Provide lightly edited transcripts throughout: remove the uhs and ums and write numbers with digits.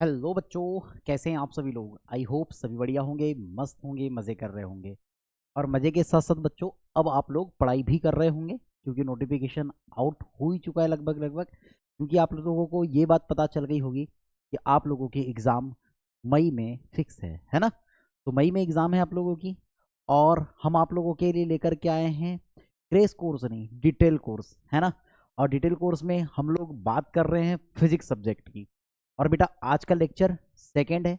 Hello बच्चों, कैसे हैं आप सभी लोग। आई होप सभी बढ़िया होंगे, मस्त होंगे, मज़े कर रहे होंगे। और मज़े के साथ साथ बच्चों अब आप लोग पढ़ाई भी कर रहे होंगे, क्योंकि नोटिफिकेशन आउट हो ही चुका है लगभग लगभग। क्योंकि आप लोगों को ये बात पता चल गई होगी कि आप लोगों की एग्ज़ाम मई में फिक्स है ना। तो मई में एग्ज़ाम है आप लोगों की, और हम आप लोगों के लिए लेकर के आए हैं क्रेश कोर्स नहीं, डिटेल कोर्स, है ना। और डिटेल कोर्स में हम लोग बात कर रहे हैं फिजिक्स सब्जेक्ट की। और बेटा आज का लेक्चर सेकंड है।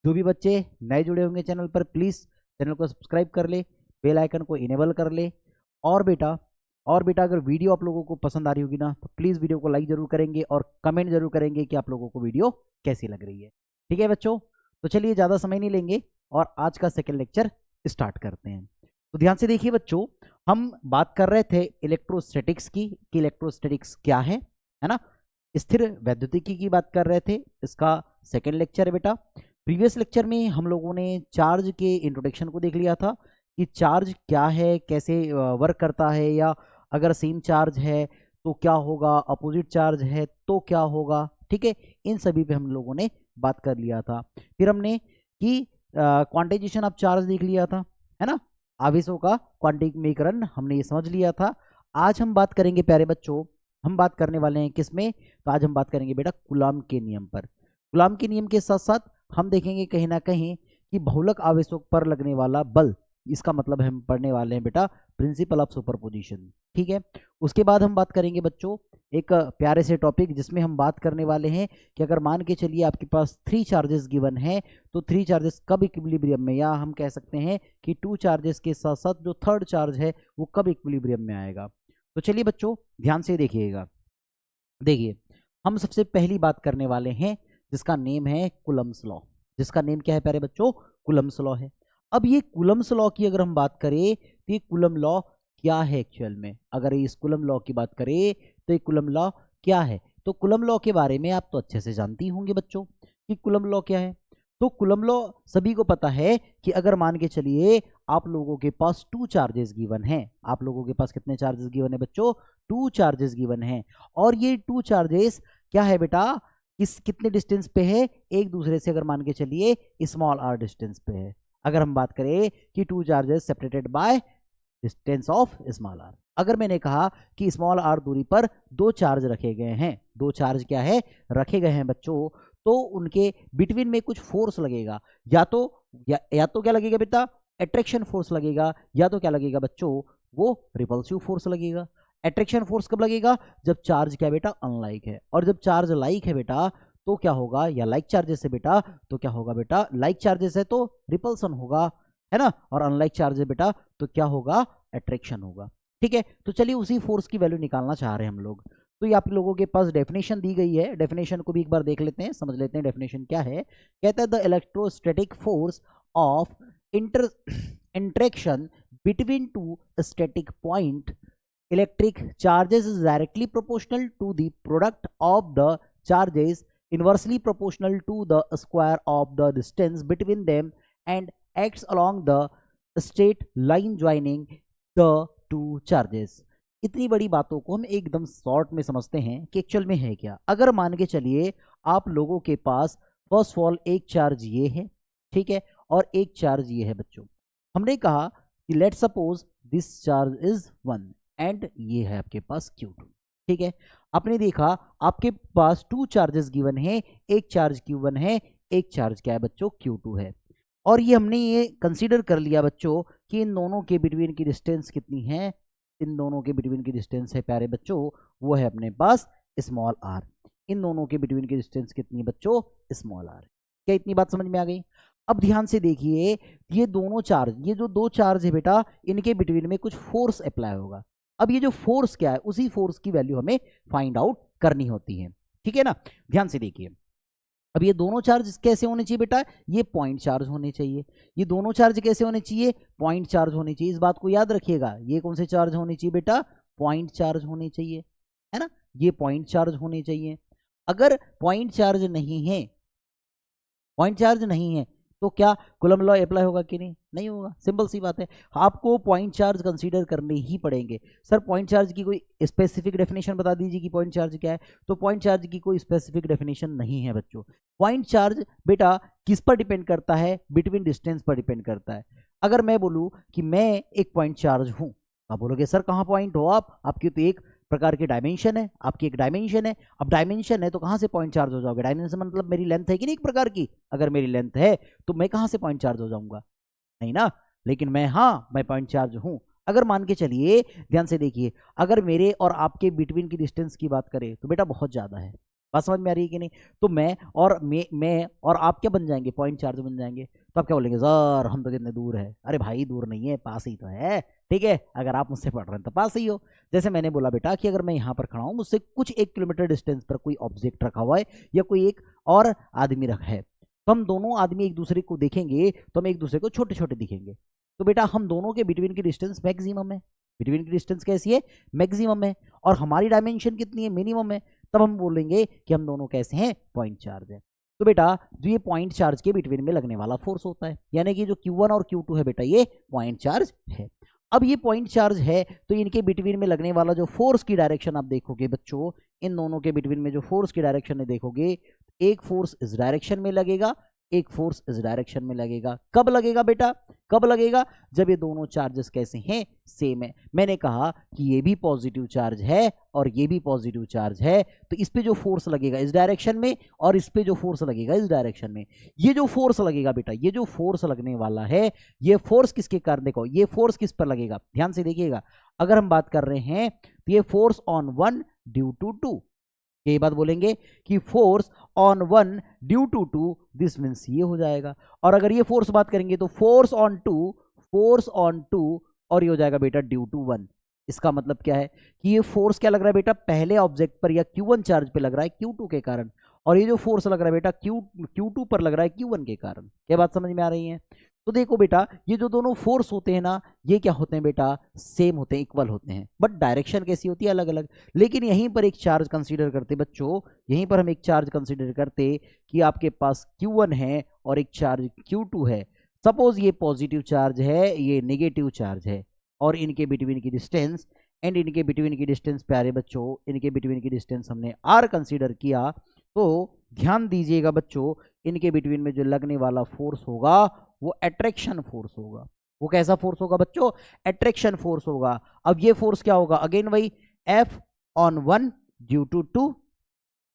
जो भी बच्चे नए जुड़े होंगे चैनल पर, प्लीज़ चैनल को सब्सक्राइब कर ले, बेल आइकन को इनेबल कर ले। और बेटा अगर वीडियो आप लोगों को पसंद आ रही होगी ना, तो प्लीज़ वीडियो को लाइक जरूर करेंगे और कमेंट जरूर करेंगे कि आप लोगों को वीडियो कैसी लग रही है। ठीक है बच्चों, तो चलिए ज़्यादा समय नहीं लेंगे और आज का सेकेंड लेक्चर स्टार्ट करते हैं। तो ध्यान से देखिए बच्चों, हम बात कर रहे थे इलेक्ट्रोस्टैटिक्स की कि इलेक्ट्रोस्टैटिक्स क्या है ना। स्थिर वैद्युतिकी की बात कर रहे थे। इसका सेकेंड लेक्चर है बेटा। प्रीवियस लेक्चर में हम लोगों ने चार्ज के इंट्रोडक्शन को देख लिया था कि चार्ज क्या है, कैसे वर्क करता है, या अगर सेम चार्ज है तो क्या होगा, अपोजिट चार्ज है तो क्या होगा। ठीक है, इन सभी पे हम लोगों ने बात कर लिया था। फिर हमने कि क्वांटाइजेशन ऑफ चार्ज देख लिया था, है ना। आवेशों का क्वांटिकीकरण हमने ये समझ लिया था। आज हम बात करेंगे प्यारे बच्चों, हम बात करने वाले हैं किस में, तो आज हम बात करेंगे बेटा कूलाम के नियम पर। कूलाम के नियम के साथ साथ हम देखेंगे कहीं ना कहीं कि बहुलक आवेशों पर लगने वाला बल, इसका मतलब हम पढ़ने वाले हैं बेटा प्रिंसिपल ऑफ सुपरपोजिशन। ठीक है, उसके बाद हम बात करेंगे बच्चों एक प्यारे से टॉपिक जिसमें हम बात करने वाले हैं कि अगर मान के चलिए आपके पास 3 चार्जेस गिवन है, तो 3 चार्जेस कब इक्विलिब्रियम में, या हम कह सकते हैं कि 2 चार्जेस के साथ साथ जो थर्ड चार्ज है वो कब इक्विलिब्रियम में आएगा। तो चलिए बच्चों ध्यान से देखिएगा। देखिए, हम सबसे पहली बात करने वाले हैं जिसका नेम है कूलम्स लॉ। जिसका नेम क्या है प्यारे बच्चों, कूलम्स लॉ है। अब ये कूलम्स लॉ की अगर हम बात करें तो ये कूलम लॉ क्या है एक्चुअल में, अगर इस कूलम लॉ की बात करें तो ये कूलम लॉ क्या है। तो कूलम लॉ के बारे में आप तो अच्छे से जानती होंगे बच्चों कि कूलम लॉ क्या है। तो कूलम लॉ सभी को पता है कि अगर मान के चलिए आप लोगों के पास 2 चार्जेस गिवन हैं, आप लोगों के पास कितने चार्जेस गिवन है बच्चों, 2 चार्जेस गिवन हैं। और ये 2 चार्जेस क्या है बेटा, किस कितने डिस्टेंस पे है एक दूसरे से, अगर मान के चलिए स्मॉल आर डिस्टेंस पे है। अगर हम बात करें कि 2 charges separated by distance of small r, अगर मैंने कहा कि स्मॉल आर दूरी पर 2 चार्ज रखे गए हैं, 2 चार्ज क्या है रखे गए हैं बच्चों, तो उनके बिटवीन में कुछ फोर्स लगेगा। या तो क्या लगेगा बेटा, अट्रैक्शन फोर्स लगेगा, या तो क्या लगेगा बच्चों, वो रिपल्सिव फोर्स लगेगा। अट्रैक्शन फोर्स कब लगेगा, जब चार्ज क्या बेटा अनलाइक है, और जब चार्ज लाइक है बेटा तो क्या होगा, या लाइक चार्जेस है बेटा तो क्या होगा बेटा, लाइक चार्जेस है तो रिपल्सन होगा, है ना। और अनलाइक चार्ज है बेटा तो क्या होगा, अट्रैक्शन होगा। ठीक है, तो चलिए उसी फोर्स की वैल्यू निकालना चाह रहे हैं हम लोग। तो ये आप लोगों के पास डेफिनेशन दी गई है, डेफिनेशन को भी एक बार देख लेते हैं, समझ लेते हैं डेफिनेशन क्या है। कहता है the electrostatic force of inter interaction between two static point electric charges is directly proportional to the product of the charges, inversely proportional to the square of the distance between them, and acts along the straight line joining the two charges। इतनी बड़ी बातों को हम एकदम short में समझते हैं कि एक्चुअल में है क्या। अगर मान के चलिए आप लोगों के पास फर्स्ट ऑफ ऑल एक चार्ज ये है, ठीक है, और एक चार्ज ये है बच्चों। हमने कहा कि let suppose this charge is 1 and ये है आपके पास Q2। ठीक है, आपने देखा आपके पास 2 चार्जेस गिवन है, एक चार्ज Q1 है, एक चार्ज क्या है बच्चों Q2 है। और ये हमने ये कंसीडर कर लिया बच्चों कि इन दोनों के बिटवीन की डिस्टेंस कितनी है, इन दोनों के बिटवीन की डिस्टेंस है प्यारे बच्चों वो है अपने पास स्मॉल आर। इन दोनों के बिटवीन की डिस्टेंस कितनी है बच्चों, स्मॉल आर। क्या इतनी बात समझ में आ गई। अब ध्यान से देखिए, ये दोनों चार्ज, ये जो 2 चार्ज है बेटा, इनके बिटवीन में कुछ फोर्स अप्लाई होगा। अब ये जो फोर्स क्या है, उसी फोर्स की वैल्यू हमें फाइंड आउट करनी होती है। ठीक है ना, ध्यान से देखिए। अब ये दोनों चार्ज कैसे होने चाहिए बेटा, ये पॉइंट चार्ज होने चाहिए। ये दोनों चार्ज कैसे होने चाहिए, पॉइंट चार्ज होने चाहिए। इस बात को याद रखिएगा, ये कौन से चार्ज होने चाहिए बेटा, पॉइंट चार्ज होने चाहिए, है ना। ये पॉइंट चार्ज होने चाहिए। अगर पॉइंट चार्ज नहीं है, पॉइंट चार्ज नहीं है तो क्या कूलम लॉ अप्लाई होगा कि नहीं? नहीं होगा। सिंपल सी बात है, आपको पॉइंट चार्ज कंसीडर करने ही पड़ेंगे। सर पॉइंट चार्ज की कोई स्पेसिफिक डेफिनेशन बता दीजिए कि पॉइंट चार्ज क्या है। तो पॉइंट चार्ज की कोई स्पेसिफिक डेफिनेशन नहीं है बच्चों। पॉइंट चार्ज बेटा किस पर डिपेंड करता है? बिटवीन डिस्टेंस पर डिपेंड करता है। अगर मैं बोलूं कि मैं एक पॉइंट चार्ज हूं, आप बोलोगे सर कहाँ पॉइंट हो आप? आपकी तो एक प्रकार की डायमेंशन है, आपकी एक डायमेंशन है। अब डायमेंशन है तो कहाँ से पॉइंट चार्ज हो जाओगे? डायमेंशन मतलब मेरी लेंथ है कि नहीं एक प्रकार की? अगर मेरी लेंथ है तो मैं कहाँ से पॉइंट चार्ज हो जाऊंगा? नहीं ना। लेकिन मैं पॉइंट चार्ज हूं। अगर मान के चलिए, ध्यान से देखिए, अगर मेरे और आपके बिटवीन की डिस्टेंस की बात करें तो बेटा बहुत ज्यादा है। बात समझ में आ रही है कि नहीं? तो मैं और आप क्या बन जाएंगे? पॉइंट चार्ज बन जाएंगे। तो आप क्या बोलेंगे? सर हम तो कितने दूर है। अरे भाई दूर नहीं है, पास ही तो है। ठीक है, अगर आप मुझसे पढ़ रहे हैं तो पास ही हो। जैसे मैंने बोला बेटा कि अगर मैं यहाँ पर खड़ा हूँ, मुझसे कुछ 1 किलोमीटर डिस्टेंस पर कोई ऑब्जेक्ट रखा हुआ है या कोई एक और आदमी रखा है, तो हम दोनों आदमी एक दूसरे को देखेंगे तो हम एक दूसरे को छोटे छोटे दिखेंगे। तो बेटा हम दोनों के बिटवीन की डिस्टेंस मैक्सिमम है। बिटवीन की डिस्टेंस कैसी है? मैक्सिमम है। और हमारी डायमेंशन कितनी है? मिनिमम है। तब हम बोलेंगे कि हम दोनों कैसे हैं? पॉइंट चार्ज है। तो बेटा जो ये पॉइंट चार्ज के बिटवीन में लगने वाला फोर्स होता है, यानी कि जो Q1 और Q2 है बेटा, ये पॉइंट चार्ज है। अब ये पॉइंट चार्ज है तो इनके बिटवीन में लगने वाला जो फोर्स की डायरेक्शन आप देखोगे बच्चों, इन दोनों के बिटवीन में जो फोर्स की डायरेक्शन है देखोगे, एक फोर्स इस डायरेक्शन में लगेगा, एक फोर्स इस डायरेक्शन में लगेगा। कब लगेगा बेटा? कब लगेगा? जब ये दोनों चार्जेस कैसे हैं? सेम है। मैंने कहा कि ये भी पॉजिटिव चार्ज है और ये भी पॉजिटिव चार्ज है, तो इस पे जो फोर्स लगेगा इस डायरेक्शन में और इस पे जो फोर्स लगेगा इस डायरेक्शन में, ये जो फोर्स लगेगा बेटा, ये जो फोर्स लगने वाला है, ये फोर्स किसके कारण? देखो ये फोर्स किस पर लगेगा, ध्यान से देखिएगा। अगर हम बात कर रहे हैं तो ये force on one due to two, ये बात बोलेंगे कि force on one due to two, this means ये हो जाएगा। और अगर ये फोर्स बात करेंगे तो फोर्स ऑन टू और ये हो जाएगा बेटा ड्यू टू वन। इसका मतलब क्या है कि ये फोर्स क्या लग रहा है बेटा? पहले ऑब्जेक्ट पर या Q1 चार्ज पे लग रहा है Q2 के कारण, और ये जो फोर्स लग रहा है बेटा Q2 पर लग रहा है Q1 के कारण। क्या बात समझ में आ रही है? तो देखो बेटा ये जो दोनों फोर्स होते हैं ना, ये क्या होते हैं बेटा? सेम होते हैं, इक्वल होते हैं, बट डायरेक्शन कैसी होती है? अलग अलग। लेकिन यहीं पर एक चार्ज कंसीडर करते बच्चों, यहीं पर हम एक चार्ज कंसीडर करते कि आपके पास Q1 है और एक चार्ज Q2 है। सपोज ये पॉजिटिव चार्ज है, ये नेगेटिव चार्ज है, और इनके बिटवीन की डिस्टेंस इनके बिटवीन की डिस्टेंस, प्यारे बच्चों इनके बिटवीन की डिस्टेंस हमने r कंसीडर किया। तो ध्यान दीजिएगा बच्चों, इनके बिटवीन में जो लगने वाला फोर्स होगा वो अट्रैक्शन फोर्स होगा। वो कैसा फोर्स होगा बच्चों? अट्रैक्शन फोर्स होगा। अब ये फोर्स क्या होगा? अगेन वही F on one due to two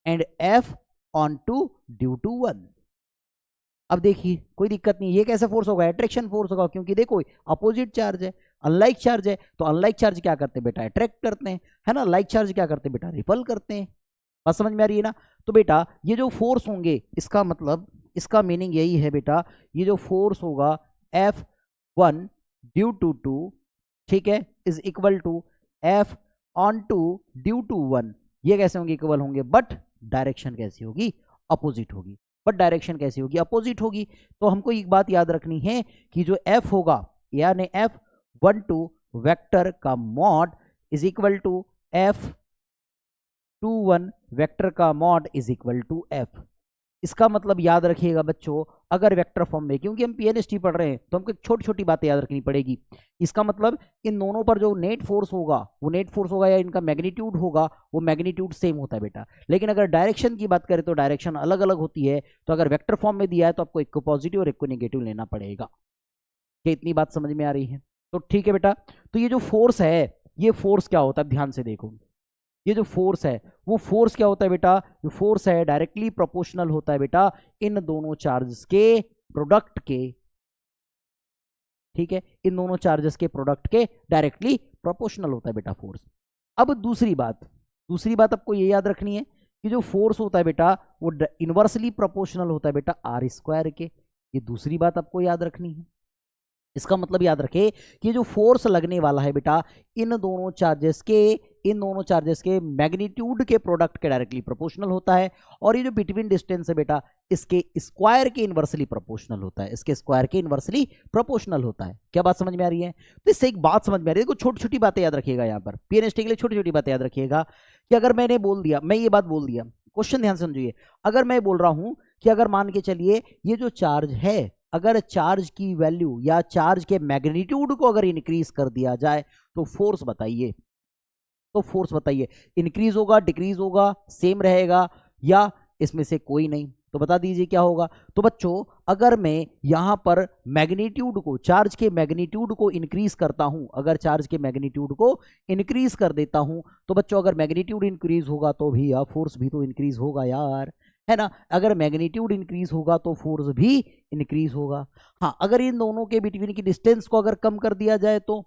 and F on two due to one. अब देखिए कोई दिक्कत नहीं, ये कैसा फोर्स होगा? अट्रैक्शन फोर्स होगा, क्योंकि देखो अपोजिट चार्ज है, अनलाइक चार्ज है, तो अनलाइक चार्ज क्या करते हैं बेटा? अट्रैक्ट करते हैं, है ना। लाइक चार्ज क्या करते हैं बेटा? रिपल करते हैं। बात समझ में आ रही है ना? तो बेटा ये जो फोर्स होंगे, इसका मतलब, इसका मीनिंग यही है बेटा, ये जो फोर्स होगा F1 ड्यू टू टू, ठीक है, is equal to F on two due to one. ये कैसे होंगे? इक्वल होंगे, बट डायरेक्शन कैसी होगी? अपोजिट होगी। बट डायरेक्शन कैसी होगी? अपोजिट होगी। तो हमको एक बात याद रखनी है कि जो F होगा, यानी F12 वेक्टर का mod is equal to F21 vector का mod is equal to F। इसका मतलब याद रखिएगा बच्चों, अगर वेक्टर फॉर्म में, क्योंकि हम पीएनएसटी पढ़ रहे हैं तो हमको छोटी छोटी बातें याद रखनी पड़ेगी। इसका मतलब इन दोनों पर जो नेट फोर्स होगा, वो नेट फोर्स होगा या इनका मैग्नीट्यूड होगा, वो मैग्नीट्यूड सेम होता है बेटा। लेकिन अगर डायरेक्शन की बात करें तो डायरेक्शन अलग अलग होती है। तो अगर वेक्टर फॉर्म में दिया है तो आपको एक को पॉजिटिव और एक को नेगेटिव लेना पड़ेगा। क्या इतनी बात समझ में आ रही है? तो ठीक है बेटा। तो ये जो फोर्स है, ये फोर्स क्या होता है? ध्यान से देखो, ये जो फोर्स है वो फोर्स क्या होता है बेटा? जो फोर्स है डायरेक्टली प्रोपोर्शनल होता है बेटा इन दोनों चार्जेस के प्रोडक्ट के। ठीक है, इन दोनों चार्जेस के प्रोडक्ट के डायरेक्टली प्रोपोर्शनल होता है बेटा फोर्स। अब दूसरी बात आपको ये याद रखनी है कि जो फोर्स होता है बेटा वो इनवर्सली प्रोपोर्शनल होता है बेटा आर स्क्वायर के। ये दूसरी बात आपको याद रखनी है। इसका मतलब याद रखे कि जो फोर्स लगने वाला है बेटा इन दोनों चार्जेस के मैग्नीट्यूड के प्रोडक्ट के डायरेक्टली प्रोपोर्शनल होता है, और ये जो बिटवीन डिस्टेंस है बेटा इसके स्क्वायर के इनवर्सली प्रोपोर्शनल होता है। इसके स्क्वायर के इनवर्सली प्रोपोर्शनल होता है। क्या बात समझ में आ रही है? तो इससे एक बात समझ में आ रही है, देखो छोटी छोटी बातें याद रखिएगा। यहाँ पर पीएनएसटी के लिए छोटी छोटी बातें याद रखिएगा कि अगर मैं ये बात बोल दिया, क्वेश्चन ध्यान से समझिए। अगर मैं बोल रहा हूं कि अगर मान के चलिए ये जो चार्ज है अगर चार्ज की वैल्यू या चार्ज के मैग्नीट्यूड को अगर इंक्रीज कर दिया जाए तो फोर्स बताइए, तो फोर्स बताइए इंक्रीज होगा, डिक्रीज होगा, सेम रहेगा या इसमें से कोई नहीं? तो बता दीजिए क्या होगा। तो बच्चों अगर मैं यहां पर मैग्नीट्यूड को, चार्ज के मैग्नीट्यूड को इंक्रीज करता हूं, अगर चार्ज के मैग्नीट्यूड को इंक्रीज कर देता हूं, तो बच्चों अगर मैग्नीट्यूड इंक्रीज होगा तो भी यार फोर्स भी तो इंक्रीज होगा यार, है ना? अगर मैग्नीट्यूड इंक्रीज होगा तो फोर्स भी इंक्रीज होगा। हाँ, अगर इन दोनों के बिटवीन की डिस्टेंस को अगर कम कर दिया जाए तो,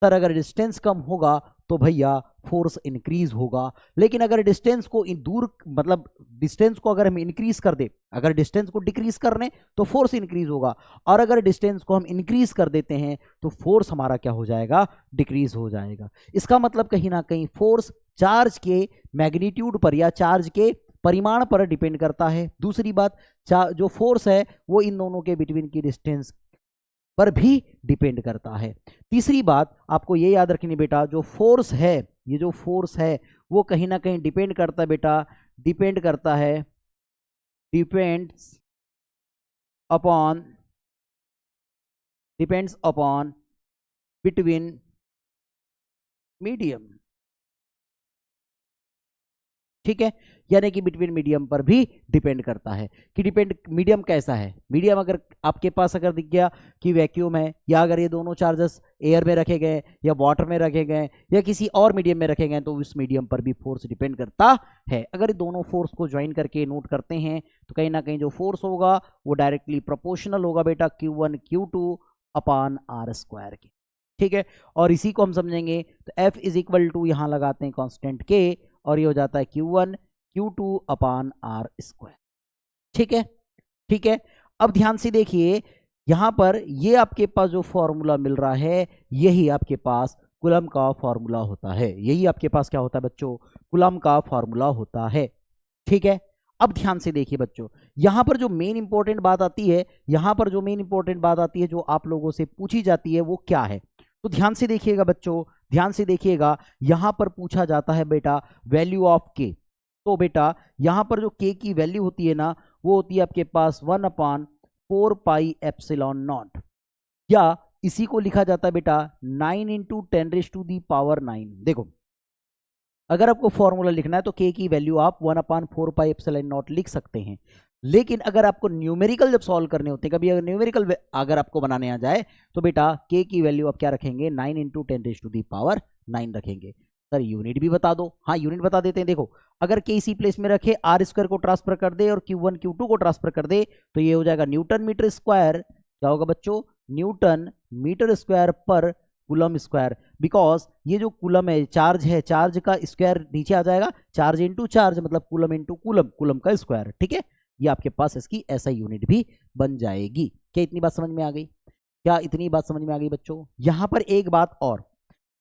सर अगर डिस्टेंस कम होगा तो भैया फोर्स इंक्रीज होगा। लेकिन अगर डिस्टेंस को दूर, मतलब डिस्टेंस को अगर हम इंक्रीज कर दे, अगर डिस्टेंस को डिक्रीज कर दें तो फोर्स इंक्रीज होगा, और अगर डिस्टेंस को हम इंक्रीज कर देते हैं तो फोर्स हमारा क्या हो जाएगा? डिक्रीज हो जाएगा। इसका मतलब कहीं ना कहीं फोर्स चार्ज के मैग्नीट्यूड पर या चार्ज के परिमाण पर डिपेंड करता है। दूसरी बात, जो फोर्स है वो इन दोनों के बिटवीन की डिस्टेंस पर भी डिपेंड करता है। तीसरी बात आपको ये याद रखनी बेटा, जो फोर्स है, ये जो फोर्स है वो कहीं ना कहीं डिपेंड करता है बेटा, डिपेंड करता है, डिपेंड्स अपॉन बिटवीन मीडियम, ठीक है? यानी कि बिटवीन मीडियम पर भी डिपेंड करता है कि डिपेंड मीडियम कैसा है। मीडियम अगर आपके पास अगर दिख गया कि वैक्यूम है, या अगर ये दोनों चार्जेस एयर में रखे गए या वाटर में रखे गए या किसी और मीडियम में रखे गए, तो उस मीडियम पर भी फोर्स डिपेंड करता है। अगर ये दोनों फोर्स को ज्वाइन करके नोट करते हैं तो कहीं ना कहीं जो फोर्स होगा वो डायरेक्टली प्रोपोर्शनल होगा बेटा Q1 Q2 अपान R² के, ठीक है? और इसी को हम समझेंगे तो F इज इक्वल टू, यहां लगाते हैं कांस्टेंट K, और ये हो जाता है Q1 Q2 अपान R², ठीक है? ठीक है, अब ध्यान से देखिए यहां पर ये आपके पास जो फॉर्मूला मिल रहा है यही आपके पास कूलम का फॉर्मूला होता है। यही आपके पास क्या होता है बच्चों? कूलम का फॉर्मूला होता है, ठीक है? अब ध्यान से देखिए बच्चों, यहां पर जो मेन इंपॉर्टेंट बात आती है, यहां पर जो मेन इंपॉर्टेंट बात आती है जो आप लोगों से पूछी जाती है वो क्या है? तो ध्यान से देखिएगा बच्चों, ध्यान से देखिएगा, यहां पर पूछा जाता है बेटा वैल्यू ऑफ के। तो बेटा यहां पर जो के की वैल्यू होती है ना, वो होती है आपके पास 1/4 पाई एप्सिलॉन नॉट, या इसी को लिखा जाता है बेटा 9 × 10⁻⁹। देखो अगर आपको फॉर्मूला लिखना है तो के की वैल्यू आप 1/4 पाई एप्सिलॉन नॉट लिख सकते हैं। लेकिन अगर आपको न्यूमेरिकल जब सॉल्व करने होते हैं, कभी अगर न्यूमेरिकल अगर आपको बनाने आ जाए तो बेटा के की वैल्यू आप क्या रखेंगे? 9 × 10⁻⁹ रखेंगे। सर यूनिट भी बता दो। हाँ यूनिट बता देते हैं। देखो अगर के इसी प्लेस में रखे, R² को ट्रांसफर कर दे और Q1 Q2 को ट्रांसफर कर दे तो ये हो जाएगा न्यूटन मीटर स्क्वायर। क्या होगा बच्चों? न्यूटन मीटर स्क्वायर पर कूलम स्क्वायर। बिकॉज ये जो कूलम है, चार्ज है, चार्ज का स्क्वायर नीचे आ जाएगा, चार्ज इंटू चार्ज मतलब कूलम इंटू कूलम, कूलम का स्क्वायर, ठीक है? ये आपके पास इसकी ऐसा यूनिट भी बन जाएगी। क्या इतनी बात समझ में आ गई? क्या इतनी बात समझ में आ गई बच्चों? यहां पर एक बात और,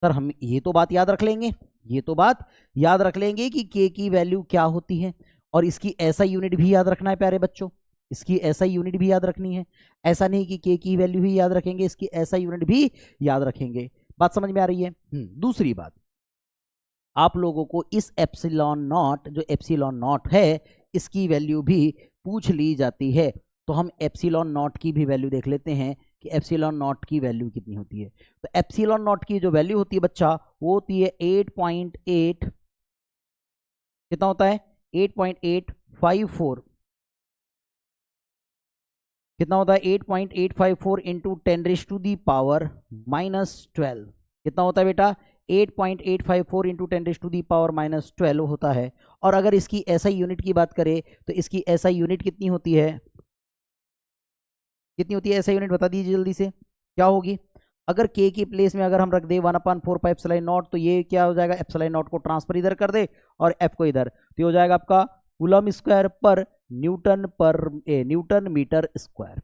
सर हम ये तो बात याद रख लेंगे, ये तो बात याद रख लेंगे कि के की वैल्यू क्या होती है, और इसकी ऐसा यूनिट भी याद रखना है प्यारे बच्चों, इसकी ऐसा यूनिट भी याद रखनी है। ऐसा नहीं कि के की वैल्यू ही याद रखेंगे, इसकी ऐसा यूनिट भी याद रखेंगे। बात समझ में आ रही है? दूसरी बात, आप लोगों को इस एप्सिलॉन नॉट, जो एप्सिलॉन नॉट है, इसकी वैल्यू भी पूछ ली जाती है। तो हम एप्सिलॉन नॉट की भी वैल्यू देख लेते हैं कि एप्सिलॉन नॉट की वैल्यू कितनी होती है। तो एप्सिलॉन नॉट की जो वैल्यू होती है बच्चा, वो होती है 8.8, कितना होता है? 8.854, कितना होता है? 8.854 इंटू 10⁻⁻12। कितना होता है बेटा? 8.854 इंटू 10⁻⁻12 होता है। और अगर इसकी एसआई यूनिट की बात करें तो इसकी एसआई यूनिट कितनी होती है? कितनी होती है एसआई यूनिट? बता दीजिए जल्दी से, क्या होगी? अगर के की प्लेस में अगर हम रख दे 1/4 पाई एप्सिलॉन नॉट, तो ये क्या हो जाएगा? एप्सिलॉन नॉट को ट्रांसफर इधर कर दे और एफ को इधर, तो ये हो जाएगा आपका कूलम स्क्वायर पर न्यूटन मीटर स्क्वायर।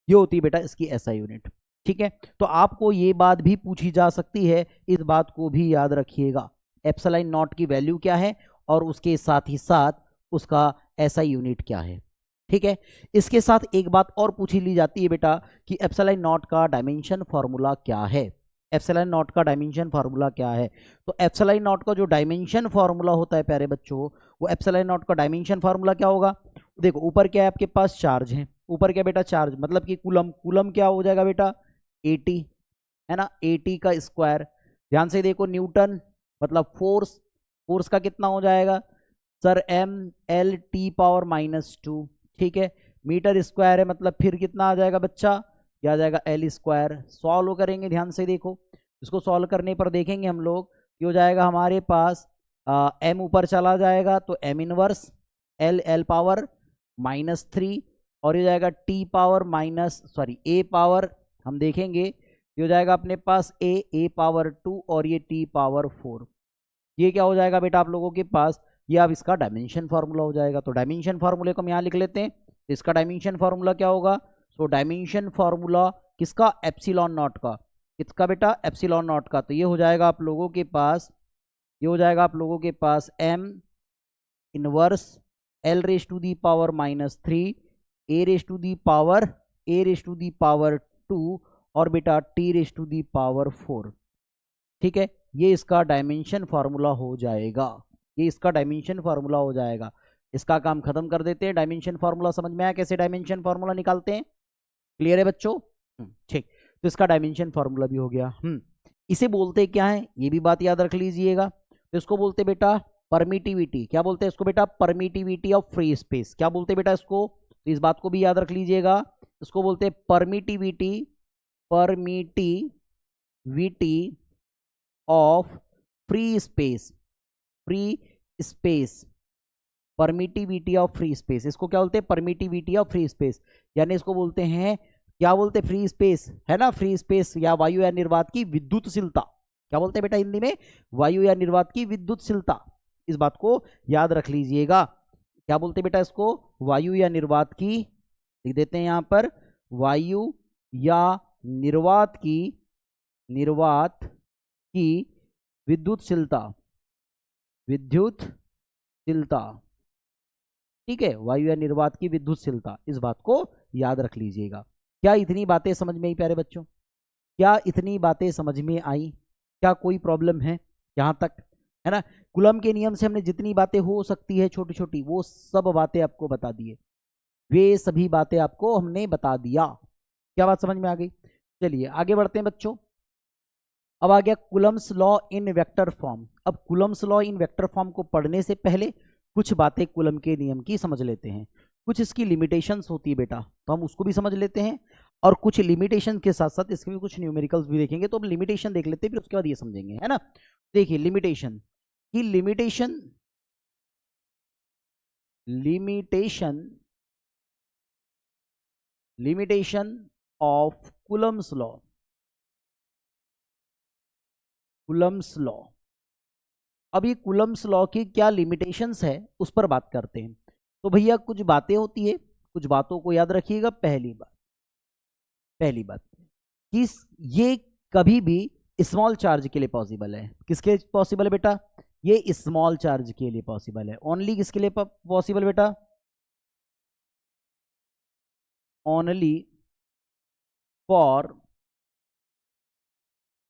ये होती है बेटा इसकी एसआई यूनिट, ठीक है? तो आपको ये बात भी पूछी जा सकती है, इस बात को भी याद रखिएगा, एप्सिलॉन नॉट की वैल्यू क्या है और उसके साथ ही साथ उसका एसआई यूनिट क्या है, ठीक है? इसके साथ एक बात और पूछी ली जाती है बेटा कि एप्सिलॉन नॉट का डायमेंशन फार्मूला क्या है? एप्सिलॉन नॉट का डायमेंशन फार्मूला क्या है? तो एप्सिलॉन नॉट का जो डायमेंशन फार्मूला होता है प्यारे बच्चों, वो एप्सिलॉन नॉट का डायमेंशन फार्मूला क्या होगा? देखो ऊपर क्या है आपके पास? चार्ज है, ऊपर क्या बेटा चार्ज, मतलब कि कूलम, कूलम क्या हो जाएगा बेटा 80, है ना, 80 का स्क्वायर। ध्यान से देखो, न्यूटन मतलब फोर्स, फोर्स का कितना हो जाएगा सर mL/T⁻², ठीक है। मीटर स्क्वायर है मतलब फिर कितना आ जाएगा बच्चा, क्या आ जाएगा L²। सॉल्व करेंगे, ध्यान से देखो, इसको सॉल्व करने पर देखेंगे हम लोग ये हो जाएगा हमारे पास m ऊपर चला जाएगा तो m इनवर्स L⁻³ और ये जाएगा a पावर, हम देखेंगे ये हो जाएगा अपने पास a⁻² और ये T⁻4। ये क्या हो जाएगा बेटा आप लोगों के पास, ये अब इसका डायमेंशन फार्मूला हो जाएगा। तो डायमेंशन फार्मूले को हम यहाँ लिख लेते हैं। इसका डायमेंशन फार्मूला क्या होगा, सो डायमेंशन फार्मूला किसका, एप्सिलॉन नॉट का, किसका बेटा एप्सिलॉन नॉट का। तो ये हो जाएगा आप लोगों के पास, ये हो जाएगा आप लोगों के पास m इनवर्स L⁻³ a⁻2 और बेटा T⁻4, ठीक है। ये इसका डायमेंशन फार्मूला हो जाएगा, ये इसका डायमेंशन फार्मूला हो जाएगा। इसका काम खत्म कर देते हैं। डायमेंशन फार्मूला समझ में आया कैसे डायमेंशन फार्मूला निकालते हैं, क्लियर है बच्चों, ठीक। तो इसका डायमेंशन फार्मूला भी हो गया। इसे बोलते क्या है, ये भी बात याद रख लीजिएगा। तो इसको बोलते बेटा परमिटिविटी, क्या बोलते हैं इसको बेटा, परमिटिविटी ऑफ फ्री स्पेस। क्या बोलते बेटा इसको, तो इस बात को भी याद रख लीजिएगा, इसको बोलते हैं permittivity, permittivity of free space, free space, permittivity of free space. इसको क्या बोलते हैं, परमिटिविटी ऑफ फ्री स्पेस, यानी इसको बोलते हैं, क्या बोलते हैं, फ्री स्पेस, है ना, फ्री स्पेस या वायु या निर्वात की विद्युतशीलता। क्या बोलते हैं बेटा हिंदी में, वायु या निर्वात की विद्युतशीलता। इस बात को याद रख लीजिएगा। क्या बोलते हैं बेटा इसको, वायु या निर्वात की, लिख देते हैं यहां पर, वायु या निर्वात की विद्युतशीलता, विद्युतशीलता, ठीक है, वायु या निर्वात की विद्युतशीलता। इस बात को याद रख लीजिएगा। क्या इतनी बातें समझ में आई प्यारे बच्चों, क्या इतनी बातें समझ में आई, क्या कोई प्रॉब्लम है यहां तक, है ना। कूलम के नियम से हमने जितनी बातें हो सकती है छोटी छोटी वो सब बातें आपको बता दिए, वे सभी बातें आपको हमने बता दिया। क्या बात समझ में आ गई, चलिए आगे बढ़ते हैं बच्चों। अब आ गया Coulomb's law in vector form. अब Coulomb's law in vector form को पढ़ने से पहले कुछ बातें कूलम के नियम की समझ लेते हैं। कुछ इसकी लिमिटेशंस होती है बेटा, तो हम उसको भी समझ लेते हैं, और कुछ लिमिटेशन के साथ साथ इसके भी कुछ न्यूमेरिकल्स भी देखेंगे। तो हम लिमिटेशन देख लेते हैं, फिर उसके बाद ये समझेंगे, है ना। देखिए लिमिटेशन की, limitation of Coulomb's law, Coulomb's law. अब ये कूलम्स लॉ की क्या लिमिटेशंस है उस पर बात करते हैं। तो भैया कुछ बातें होती है, कुछ बातों को याद रखिएगा। पहली बात कि ये कभी भी स्मॉल चार्ज के लिए पॉसिबल है। किसके पॉसिबल है बेटा, ये स्मॉल चार्ज के लिए पॉसिबल है। ओनली किसके लिए पॉसिबल बेटा, only for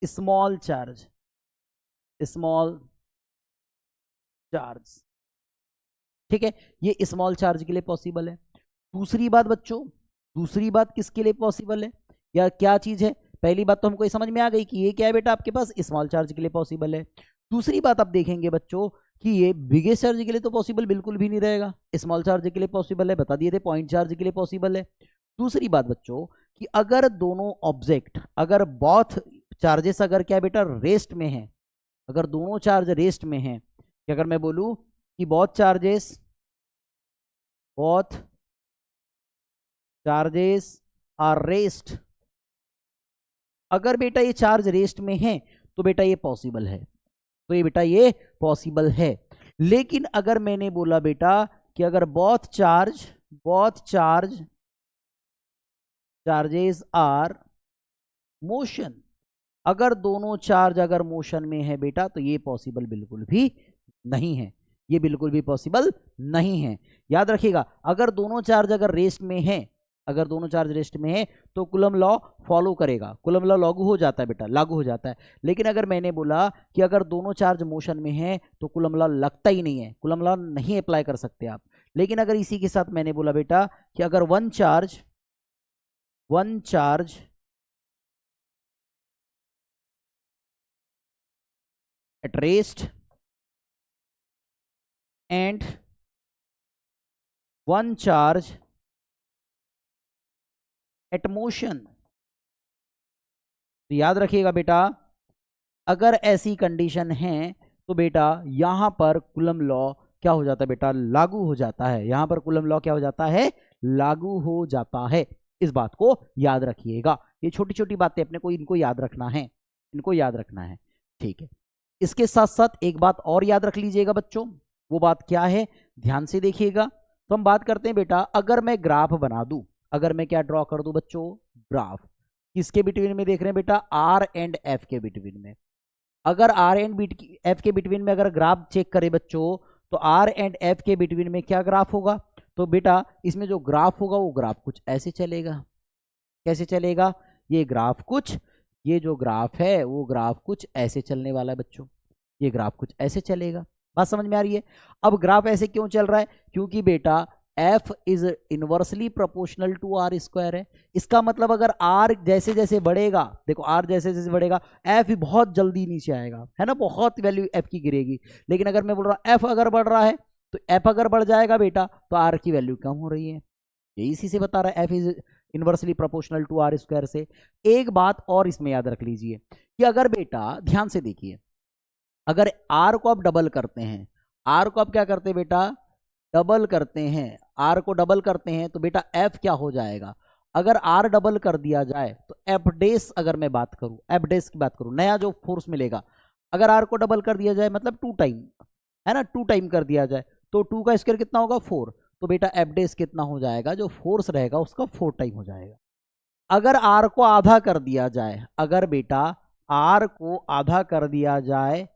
small charge, small charge, ठीक है, ये स्मॉल चार्ज के लिए पॉसिबल है। दूसरी बात बच्चों, दूसरी बात किसके लिए पॉसिबल है, या क्या चीज है। पहली बात तो हमको ये समझ में आ गई कि ये क्या है बेटा आपके पास, स्मॉल चार्ज के लिए पॉसिबल है। दूसरी बात आप देखेंगे बच्चों कि ये बिगेस्ट चार्ज के लिए तो पॉसिबल बिल्कुल भी नहीं रहेगा, स्मॉल चार्ज के लिए पॉसिबल है, बता दिए थे, पॉइंट चार्ज के लिए पॉसिबल है। दूसरी बात बच्चों कि अगर दोनों ऑब्जेक्ट, अगर बोथ चार्जेस अगर क्या बेटा रेस्ट में है, अगर दोनों चार्ज रेस्ट में है, कि अगर मैं बोलूं कि बोथ चार्जेस आर रेस्ट, अगर बेटा ये चार्ज रेस्ट में है तो बेटा ये पॉसिबल है, तो ये बेटा ये पॉसिबल है। लेकिन अगर मैंने बोला बेटा कि अगर बोथ चार्जेस आर मोशन, अगर दोनों चार्ज अगर मोशन में है बेटा तो ये पॉसिबल बिल्कुल भी नहीं है, ये बिल्कुल भी पॉसिबल नहीं है। याद रखिएगा, अगर दोनों चार्ज अगर रेस्ट में है, अगर दोनों चार्ज रेस्ट में है तो कूलम लॉ फॉलो करेगा, कूलम लॉ लागू हो जाता है बेटा, लागू हो जाता है। लेकिन अगर मैंने बोला कि अगर दोनों चार्ज मोशन में है तो कूलम लॉ लगता ही नहीं है, कूलम लॉ नहीं अप्लाई कर सकते आप। लेकिन अगर इसी के साथ मैंने बोला बेटा कि अगर one charge 1 charge at rest and 1 charge at motion। तो याद रखिएगा बेटा, अगर ऐसी कंडीशन है तो बेटा यहां पर कूलम लॉ क्या हो जाता है बेटा, लागू हो जाता है। यहां पर कूलम लॉ क्या हो जाता है, लागू हो जाता है। इस बात को याद रखिएगा। ये छोटी छोटी बातें अपने को इनको याद रखना है, इनको याद रखना है, ठीक है। इसके साथ साथ एक बात और याद रख लीजिएगा बच्चों, वो बात क्या है, ध्यान से देखिएगा। तो हम बात करते हैं बेटा, अगर मैं ग्राफ बना दूं, अगर मैं क्या ड्रॉ कर दूं बच्चों, ग्राफ किसके बिटवीन में देख रहे हैं बेटा, आर एंड एफ के बिटवीन में। अगर आर एंड एफ के बिटवीन में अगर ग्राफ चेक करें बच्चों, तो आर एंड एफ के बिटवीन में क्या ग्राफ होगा, तो बेटा इसमें जो ग्राफ होगा वो ग्राफ कुछ ऐसे चलेगा। कैसे चलेगा, ये ग्राफ कुछ, ये जो ग्राफ है वो ग्राफ कुछ ऐसे चलने वाला है बच्चों, ये ग्राफ कुछ ऐसे चलेगा। बात समझ में आ रही है। अब ग्राफ ऐसे क्यों चल रहा है, क्योंकि बेटा f is inversely proportional to r square है। इसका मतलब अगर r जैसे जैसे बढ़ेगा, देखो r जैसे जैसे बढ़ेगा f भी बहुत जल्दी नीचे आएगा, है ना, बहुत वैल्यू f की गिरेगी। लेकिन अगर मैं बोल रहा हूँ f अगर बढ़ रहा है तो f अगर बढ़ जाएगा बेटा तो r की वैल्यू कम हो रही है। ये इसी से बता रहा है f is inversely proportional to r square से। एक बात और इसमें याद रख लीजिए कि अगर बेटा ध्यान से देखिए, अगर r को आप डबल करते हैं, r को आप क्या करते हैं बेटा, डबल करते हैं, r को डबल करते हैं तो बेटा f क्या हो जाएगा, अगर r डबल कर दिया जाए तो f डेस, अगर मैं बात करूं f डेस की बात करूं, नया जो फोर्स मिलेगा, अगर r को डबल कर दिया जाए मतलब 2 टाइम, है ना, 2 टाइम कर दिया जाए तो 2 का स्क्वायर कितना होगा 4, तो बेटा f डेस कितना हो जाएगा, जो फोर्स रहेगा उसका 4 टाइम हो जाएगा। अगर r को आधा कर दिया जाए, अगर बेटा r को आधा कर दिया जाए,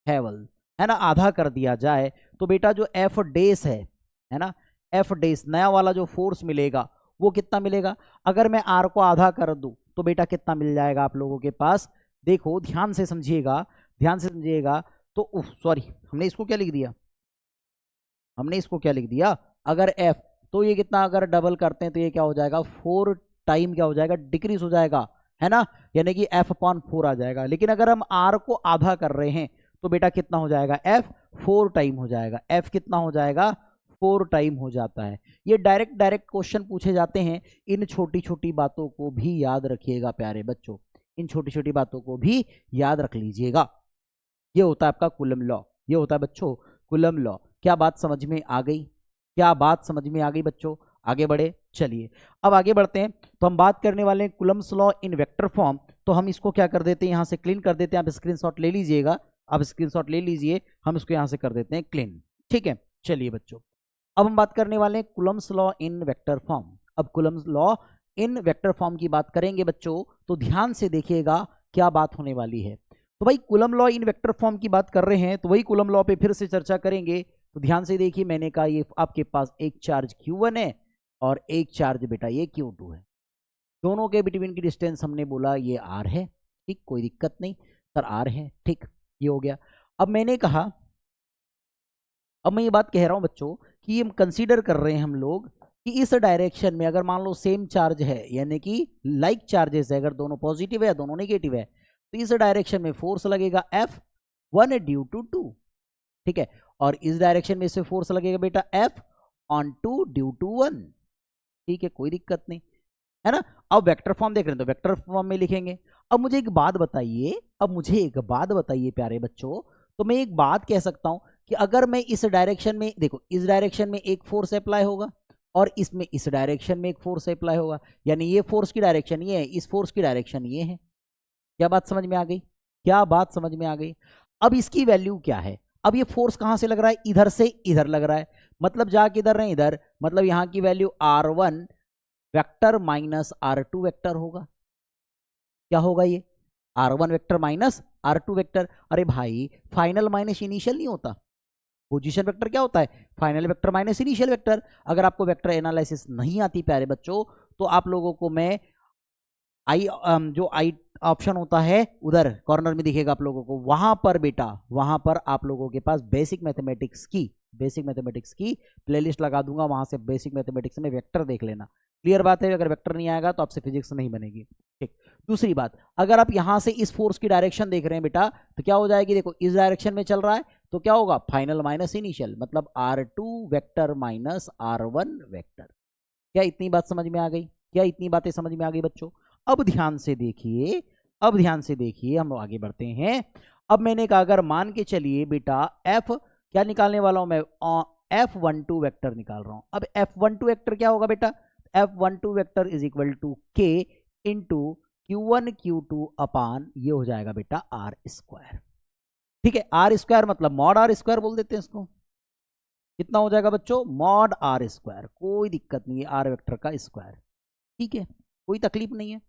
हैवल, है ना, आधा कर दिया जाए तो बेटा जो एफ डेस है ना, एफ डेस नया वाला जो फोर्स मिलेगा वो कितना मिलेगा। अगर मैं आर को आधा कर दूं तो बेटा कितना मिल जाएगा आप लोगों के पास, देखो ध्यान से समझिएगा, ध्यान से समझिएगा। तो सॉरी, हमने इसको क्या लिख दिया, हमने इसको क्या लिख दिया, अगर एफ, तो ये कितना अगर डबल करते हैं तो ये क्या हो जाएगा 4 टाइम क्या हो जाएगा, डिक्रीज हो जाएगा, है ना, यानी कि एफ अपॉन 4 आ जाएगा। लेकिन अगर हम आर को आधा कर रहे हैं तो बेटा कितना हो जाएगा, एफ 4 टाइम हो जाएगा, एफ कितना हो जाएगा 4 टाइम हो जाता है। ये डायरेक्ट डायरेक्ट क्वेश्चन पूछे जाते हैं, इन छोटी छोटी बातों को भी याद रखिएगा प्यारे बच्चों, इन छोटी छोटी बातों को भी याद रख लीजिएगा। ये होता है आपका कूलम लॉ, ये होता है बच्चों कूलम लॉ। क्या बात समझ में आ गई, क्या बात समझ में आ गई बच्चों, आगे बढ़े, चलिए अब आगे बढ़ते हैं। तो हम बात करने वाले हैं Coulomb's law in vector form. तो हम इसको क्या कर देते हैं, यहाँ से क्लीन कर देते हैं, आप स्क्रीनशॉट ले लीजिएगा, आप स्क्रीनशॉट ले लीजिए, हम इसको यहाँ से कर देते हैं क्लीन, ठीक है। चलिए बच्चों, अब हम बात करने वाले हैं Coulomb's law in vector form. अब Coulomb's law in vector form की बात करेंगे बच्चों, तो ध्यान से देखिएगा क्या बात होने वाली है। तो भाई coulomb law in vector form की बात कर रहे हैं, तो वही कूलम लॉ पे फिर से चर्चा करेंगे। तो ध्यान से देखिए, मैंने कहा ये आपके पास एक चार्ज Q1 है और एक चार्ज बेटा ये Q2 है, दोनों के बिटवीन की डिस्टेंस हमने बोला ये R है, ठीक, कोई दिक्कत नहीं सर, R है, ठीक, ये हो गया। अब मैंने कहा, अब मैं ये बात कह रहा हूं बच्चों कि हम कंसीडर कर रहे हैं हम लोग कि इस डायरेक्शन में अगर मान लो सेम चार्ज है, यानी कि लाइक चार्जेस है, अगर दोनों पॉजिटिव है दोनों नेगेटिव है, तो इस डायरेक्शन में फोर्स लगेगा F1 ड्यू टू 2, ठीक है, और इस डायरेक्शन में इसे फोर्स लगेगा बेटा F ऑन 2 ड्यू टू 1, ठीक है, कोई दिक्कत नहीं, है ना। अब वेक्टर फॉर्म देख रहे हैं तो वेक्टर फॉर्म में लिखेंगे। अब मुझे एक बात बताइए, अब मुझे एक बात बताइए प्यारे बच्चों, तो मैं एक बात कह सकता हूं कि अगर मैं इस डायरेक्शन में, देखो इस डायरेक्शन में एक फोर्स अप्लाई होगा और इसमें इस डायरेक्शन में एक फोर्स अप्लाई होगा, यानी ये फोर्स की डायरेक्शन ये है, इस फोर्स की डायरेक्शन ये है। क्या बात समझ में आ गई, क्या बात समझ में आ गई। अब इसकी वैल्यू क्या है, अब ये फोर्स कहां से लग रहा है, इधर से इधर लग रहा है, मतलब जा किधर रहे इधर, मतलब यहां की value R1 vector minus R2 vector होगा। क्या होगा ये, R1 vector minus R2 vector. अरे भाई फाइनल माइनस इनिशियल नहीं होता, पोजीशन वेक्टर क्या होता है, final vector minus initial vector. अगर आपको वेक्टर एनालिसिस नहीं आती प्यारे बच्चों, तो आप लोगों को मैं आई जो आई ऑप्शन होता है उधर कॉर्नर में दिखेगा आप लोगों को, वहां पर बेटा, वहां पर आप लोगों के पास बेसिक मैथमेटिक्स की प्लेलिस्ट लगा दूंगा, वहां से बेसिक मैथमेटिक्स में वेक्टर देख लेना, क्लियर बात है, अगर वेक्टर नहीं आएगा तो आपसे फिजिक्स नहीं बनेगी। ठीक, दूसरी बात, अगर आप यहां से इस फोर्स की डायरेक्शन देख रहे हैं बेटा, तो क्या हो जाएगी, देखो इस डायरेक्शन में चल रहा है तो क्या होगा, फाइनल माइनस इनिशियल, मतलब R2 vector minus R1 vector. क्या इतनी बात समझ में आ गई? क्या इतनी बातें समझ में आ गई बच्चों? अब ध्यान से देखिए, अब ध्यान से देखिए, हम आगे बढ़ते हैं। अब मैंने कहा अगर मान के चलिए बेटा एफ क्या निकालने वाला हूं मैं, F12 वेक्टर निकाल रहा हूं। अब F12 वेक्टर क्या होगा बेटा, F12 vector is equal to K into Q1 Q2 upon ये हो जाएगा बेटा R स्क्वायर। ठीक है, R स्क्वायर मतलब मॉड R स्क्वायर बोल देते हैं इसको। कितना हो जाएगा बच्चों, मॉड R स्क्वायर, कोई दिक्कत नहीं है, आर वेक्टर का स्क्वायर। ठीक है, कोई तकलीफ नहीं है।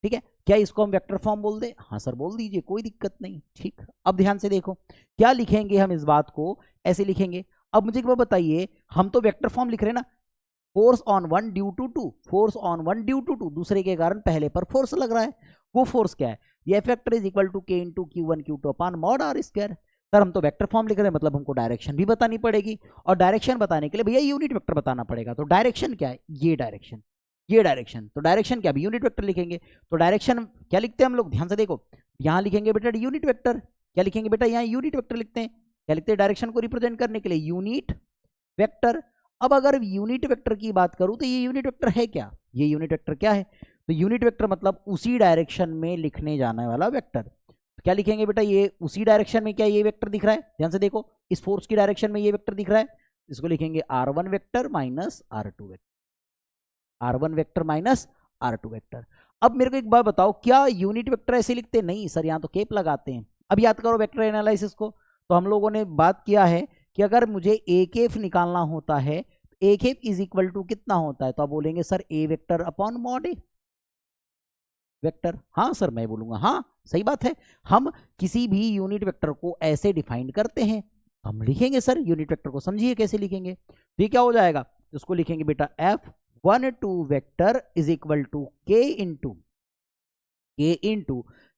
ठीक है, क्या इसको हम वेक्टर फॉर्म बोल दे? हाँ सर बोल दीजिए, कोई दिक्कत नहीं। ठीक, अब ध्यान से देखो क्या लिखेंगे हम इस बात को, ऐसे लिखेंगे। अब मुझे एक बात बताइए, हम तो वेक्टर फॉर्म लिख रहे हैं ना, force on one due to two, force on one due to two, दूसरे के कारण पहले पर फोर्स लग रहा है, वो फोर्स क्या है, ये factor is equal to K into Q1 Q2 upon mod R square. Sir हम तो वेक्टर फॉर्म लिख रहे हैं, मतलब हमको डायरेक्शन भी बतानी पड़ेगी, और डायरेक्शन बताने के लिए भैया यूनिट वेक्टर बताना पड़ेगा। तो डायरेक्शन क्या है, ये डायरेक्शन, ये डायरेक्शन, तो डायरेक्शन क्या, अभी यूनिट वेक्टर लिखेंगे। तो डायरेक्शन क्या लिखते हैं हम लोग, ध्यान से देखो, यहां लिखेंगे बेटा यूनिट वेक्टर, क्या लिखेंगे बेटा, यहाँ यूनिट वेक्टर लिखते हैं। क्या लिखते हैं, डायरेक्शन को रिप्रेजेंट करने के लिए यूनिट वेक्टर। अब अगर यूनिट वेक्टर की बात करूं तो ये यूनिट वेक्टर है क्या, ये यूनिट वेक्टर क्या है, तो यूनिट वेक्टर मतलब उसी डायरेक्शन में लिखने जाने वाला वेक्टर। तो क्या लिखेंगे बेटा, ये उसी डायरेक्शन में क्या ये वेक्टर दिख रहा है, ध्यान से देखो, इस फोर्स की डायरेक्शन में ये वेक्टर दिख रहा है, इसको लिखेंगे R1 vector minus R2 vector, R1 vector minus R2 vector. अब मेरे को एक बात बताओ, क्या यूनिट वेक्टर ऐसे लिखते हैं? नहीं सर, यहाँ तो केप लगाते हैं। अब याद करो वेक्टर एनालिसिस को, तो हम लोगों ने बात किया है कि अगर मुझे ए केफ निकालना होता है, ए केफ इज इक्वल टू कितना होता है, तो आप बोलेंगे सर ए वेक्टर अपॉन मॉड ए वेक्टर। हाँ सर मैं बोलूंगा हाँ सही बात है, हम किसी भी यूनिट वेक्टर को ऐसे डिफाइन करते हैं, हम लिखेंगे सर यूनिट वेक्टर को, समझिए कैसे लिखेंगे। तो ये क्या हो जाएगा, उसको लिखेंगे बेटा F12 vector is equal to K into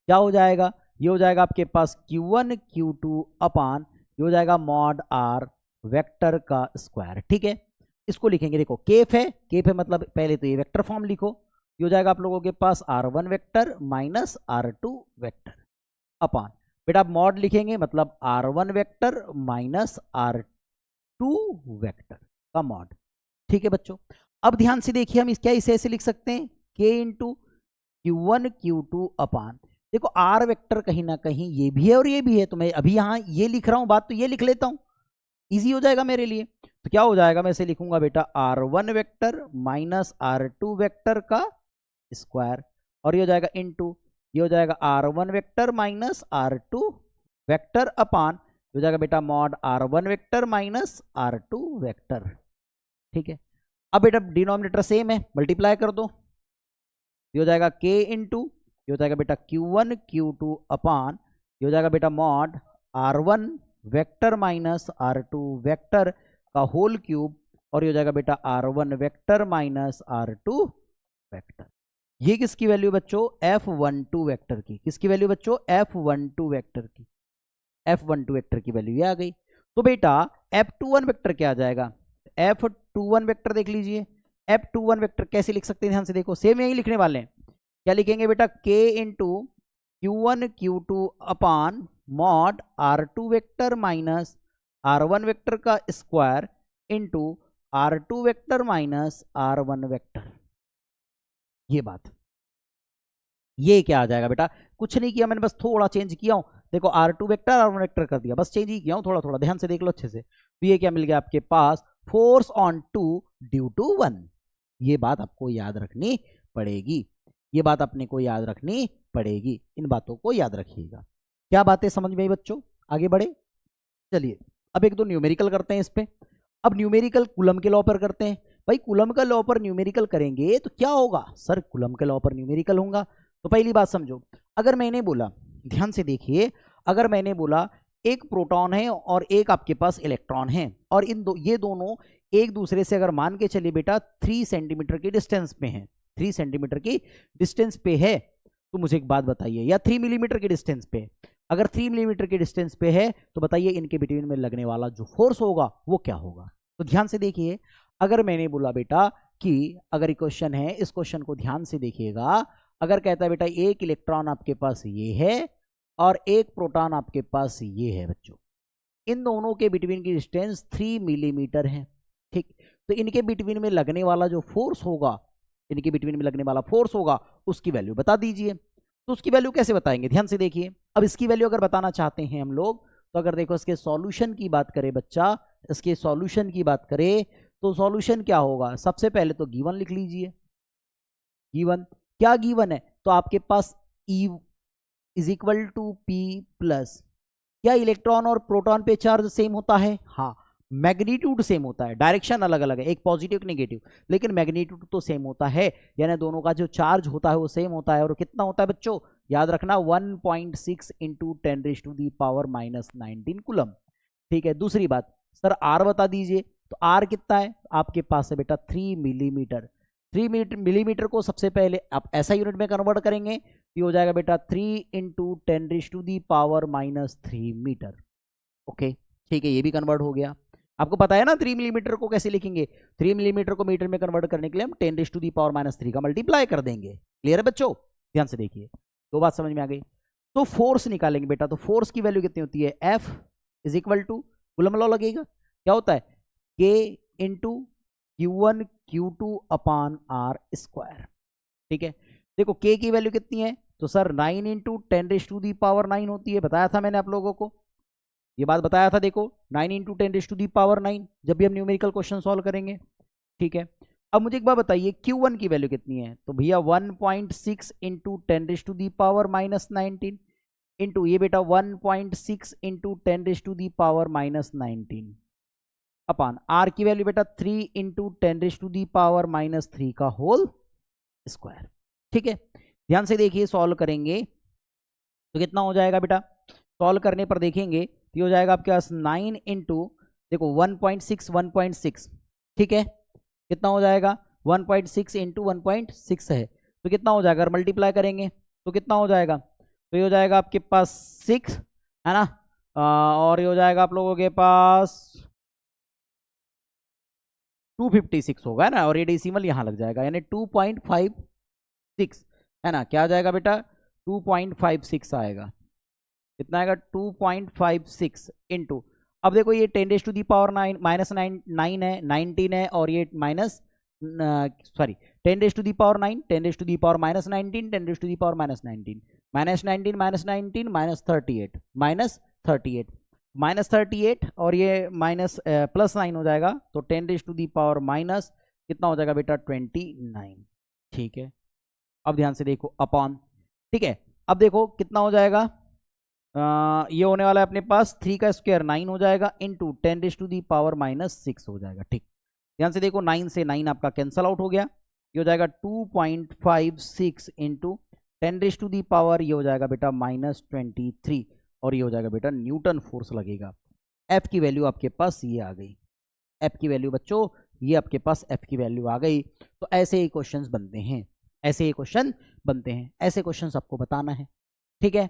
क्या हो जाएगा, ये हो जाएगा आपके पास Q1 Q2 अपान ये हो जाएगा मॉड R वेक्टर का स्क्वायर। ठीक है, इसको लिखेंगे, देखो केफ है, केफ है मतलब पहले तो ये वेक्टर फॉर्म लिखो, ये हो जाएगा आप लोगों के पास R1 vector minus R2 vector upon बेटा मॉड लिखेंगे मतलब R1 vector minus R2 vector का मॉड। ठीक है बच्चों, अब ध्यान से देखिए, हम क्या इसे ऐसे लिख सकते हैं, K इंटू Q1 Q2 अपान, देखो R वेक्टर कहीं ना कहीं ये भी है और ये भी है, तो मैं अभी यहां ये लिख रहा हूं बात, तो ये लिख लेता हूं, इजी हो जाएगा मेरे लिए। तो क्या हो जाएगा, मैं इसे लिखूंगा बेटा R1 vector minus R2 vector का स्क्वायर, और ये हो जाएगा इनटू ये हो जाएगा R1 vector minus R2 vector अपान हो जाएगा बेटा mod R1 vector minus R2 vector. ठीक है, अब बेटा डिनोमिनेटर सेम है, मल्टीप्लाई कर दो, ये हो जाएगा K इंटू ये हो जाएगा बेटा Q1 Q2 अपान ये हो जाएगा बेटा mod R1 vector minus R2 vector का होल क्यूब, और ये हो जाएगा बेटा R1 vector minus R2 vector. ये किसकी वैल्यू बच्चों, F12 वेक्टर की, किसकी वैल्यू बच्चों, F12 वेक्टर की, F12 वेक्टर की वैल्यू ये आ गई। तो बेटा F21 वेक्टर क्या आ जाएगा, F21 वेक्टर देख लीजिए, F21 वेक्टर कैसे लिख सकते हैं, ध्यान से देखो, सेम यही लिखने वाले हैं। क्या लिखेंगे बेटा, K into Q1 Q2 upon mod R2 vector minus R1 vector का square into R2 vector minus R1 vector. ये बात, ये क्या आ जाएगा बेटा, कुछ नहीं किया मैंने, बस थोड़ा चेंज किया हूं, देखो R2 वेक्टर R1 वेक्टर कर दिया, बस चेंज ही किया हूं थोड़ा थोड़ा, ध्यान से देख लो अच्छे से। तो ये क्या मिल गया आपके पास, फोर्स ऑन 2 ड्यू टू 1। ये बात आपको याद रखनी पड़ेगी, ये बात अपने को याद रखनी पड़ेगी, इन बातों को याद रखिएगा। क्या बातें समझ में आई बच्चों, आगे बढ़े, चलिए अब एक दो न्यूमेरिकल करते हैं इस पे। अब न्यूमेरिकल कूलम के लॉ पर करते हैं। भाई कूलम का लॉ पर न्यूमेरिकल करेंगे तो क्या होगा, सर कूलम के लॉ पर न्यूमेरिकल होगा। तो पहली बात समझो, अगर मैंने बोला, ध्यान से देखिए, अगर मैंने बोला एक प्रोटॉन है और एक आपके पास इलेक्ट्रॉन है, और ये दोनों एक दूसरे से अगर मान के चलिए बेटा 3 सेंटीमीटर की डिस्टेंस पे हैं, 3 सेंटीमीटर की डिस्टेंस पे है, तो मुझे एक बात बताइए, या 3 मिलीमीटर की डिस्टेंस पे, अगर 3 मिलीमीटर की डिस्टेंस पे है तो बताइए इनके बिटवीन में लगने वाला जो फोर्स होगा वो क्या होगा। तो ध्यान से देखिए, अगर मैंने बोला बेटा कि अगर ये क्वेश्चन है, इस क्वेश्चन को ध्यान से देखिएगा, अगर कहता है बेटा एक इलेक्ट्रॉन आपके पास ये है और एक प्रोटॉन आपके पास ये है बच्चों, इन दोनों के बिटवीन की डिस्टेंस 3 मिलीमीटर है, ठीक। तो इनके बिटवीन में लगने वाला जो फोर्स होगा, इनके बिटवीन में लगने वाला फोर्स होगा, उसकी वैल्यू बता दीजिए। तो उसकी वैल्यू कैसे बताएंगे, ध्यान से देखिए। अब इसकी वैल्यू अगर बताना चाहते हैं हम लोग, तो अगर देखो इसके सॉल्यूशन की बात करें बच्चा, इसके सॉल्यूशन की बात करें तो सॉल्यूशन क्या होगा, सबसे पहले तो गिवन लिख लीजिए। गिवन क्या गिवन है, तो आपके पास E is equal to P plus, क्या इलेक्ट्रॉन और प्रोटॉन पे चार्ज सेम होता है, हाँ। मैग्नीट्यूड सेम होता है, डायरेक्शन अलग अलग है, एक पॉजिटिव एक नेगेटिव, लेकिन मैग्नीट्यूड तो सेम होता है, यानी दोनों का जो चार्ज होता है वो सेम होता है। और कितना होता है बच्चों, याद रखना 1.6 इंटू 10⁻⁻19 कूलम, ठीक है। दूसरी बात, सर आर बता दीजिए, तो आर कितना है आपके पास है बेटा 3 मिलीमीटर। 3 मिलीमीटर को सबसे पहले आप ऐसा यूनिट में कन्वर्ट करेंगे, ये हो जाएगा बेटा 3 इंटू 10⁻⁻³ मीटर, ओके, ठीक है, ये भी कन्वर्ट हो गया। आपको पता है ना 3 मिलीमीटर को कैसे लिखेंगे, 3 मिलीमीटर को मीटर में कन्वर्ट करने के लिए हम 10⁻³ का मल्टीप्लाई कर देंगे। क्लियर है बच्चों, ध्यान से देखिए, दो बात समझ में आ गई। तो फोर्स निकालेंगे बेटा, तो फोर्स की वैल्यू कितनी होती है, F is equal to, coulomb law लगेगा, क्या होता है, K into Q1 Q2 upon R square, ठीक है। देखो K की वैल्यू कितनी है, तो सर 9 इंटू 10⁻9 होती है, बताया था मैंने आप लोगों को, ये बात बताया था। देखो 9 इंटू 10⁻9 जब भी हम न्यूमेरिकल क्वेश्चन सॉल्व करेंगे, ठीक है। अब मुझे एक बात बताइए Q1 की वैल्यू कितनी है, तो भैया 1.6 इंटू 10⁻⁻19 इंटू ये बेटा 1.6 इंटू 10⁻⁻19 अपॉन R की वैल्यू बेटा 3 इंटू 10⁻³ का होल स्क्वायर, ठीक है। ध्यान से देखिए, सॉल्व करेंगे तो कितना हो जाएगा बेटा, सॉल्व करने पर देखेंगे तो हो जाएगा आपके पास 9 इंटू, देखो 1.6 ठीक है, कितना हो जाएगा 1.6 इंटू 1.6 है, तो कितना हो जाएगा, अगर मल्टीप्लाई करेंगे तो कितना हो जाएगा, तो ये हो जाएगा आपके पास 6 है ना, और ये हो जाएगा आप लोगों के पास 256 होगा ना, और ये डेसिमल यहाँ लग जाएगा, यानी 2.56 है ना, क्या आ जाएगा बेटा 2.56 आएगा, कितना आएगा 2.56 इंटू, अब देखो ये 10⁻⁹ माइनस 9 है, 19 है, और ये माइनस सॉरी 10⁻⁹ 10⁻⁻19 10⁻⁻19 -19 -19 -38 और ये माइनस +9 हो जाएगा, तो 10⁻⁻, कितना हो जाएगा बेटा 29, ठीक है। अब ध्यान से देखो अपॉन, ठीक है, अब देखो कितना हो जाएगा, ये होने वाला है अपने पास 3 का स्क्वायर 9 हो जाएगा इंटू 10⁻⁻6 हो जाएगा, ठीक। ध्यान से देखो 9 से 9 आपका कैंसल आउट हो गया, ये हो जाएगा 2.56 इंटू 10⁻, ये हो जाएगा बेटा -23, और ये हो जाएगा बेटा न्यूटन फोर्स लगेगा। F की वैल्यू आपके पास ये आ गई, F की वैल्यू बच्चों ये आपके पास F की वैल्यू आ गई। तो ऐसे ही क्वेश्चंस बनते हैं, ऐसे ही क्वेश्चन बनते हैं, ऐसे क्वेश्चंस आपको बताना है, ठीक है।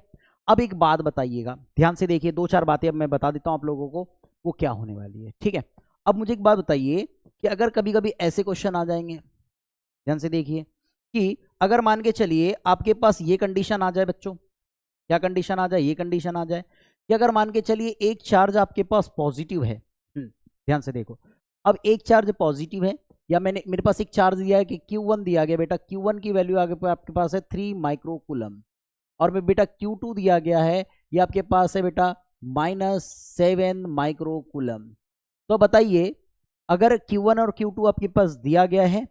अब एक बात बताइएगा, ध्यान से देखिए, 2-4 बातें अब मैं बता देता हूं आप लोगों को, वो क्या होने वाली है, ठीक है। अब मुझे एक बात बताइए कि अगर कभी कभी ऐसे क्वेश्चन आ जाएंगे, ध्यान से देखिए, कि अगर मान के चलिए आपके पास ये कंडीशन आ जाए बच्चों, क्या कंडीशन आ जाए, ये कंडीशन आ जाए कि अगर मान के चलिए एक चार्ज आपके पास पॉजिटिव है, ध्यान से देखो, अब एक चार्ज पॉजिटिव है, या मेरे पास एक चार्ज दिया है कि Q1 दिया गया बेटा, Q1 की वैल्यू आगे आपके पास है 3 माइक्रोकूलम, और में बेटा Q2 दिया गया है, ये आपके पास है बेटा -7 माइक्रोकूलम। तो बताइए अगर Q1 और Q2 आपके पास दिया गया है,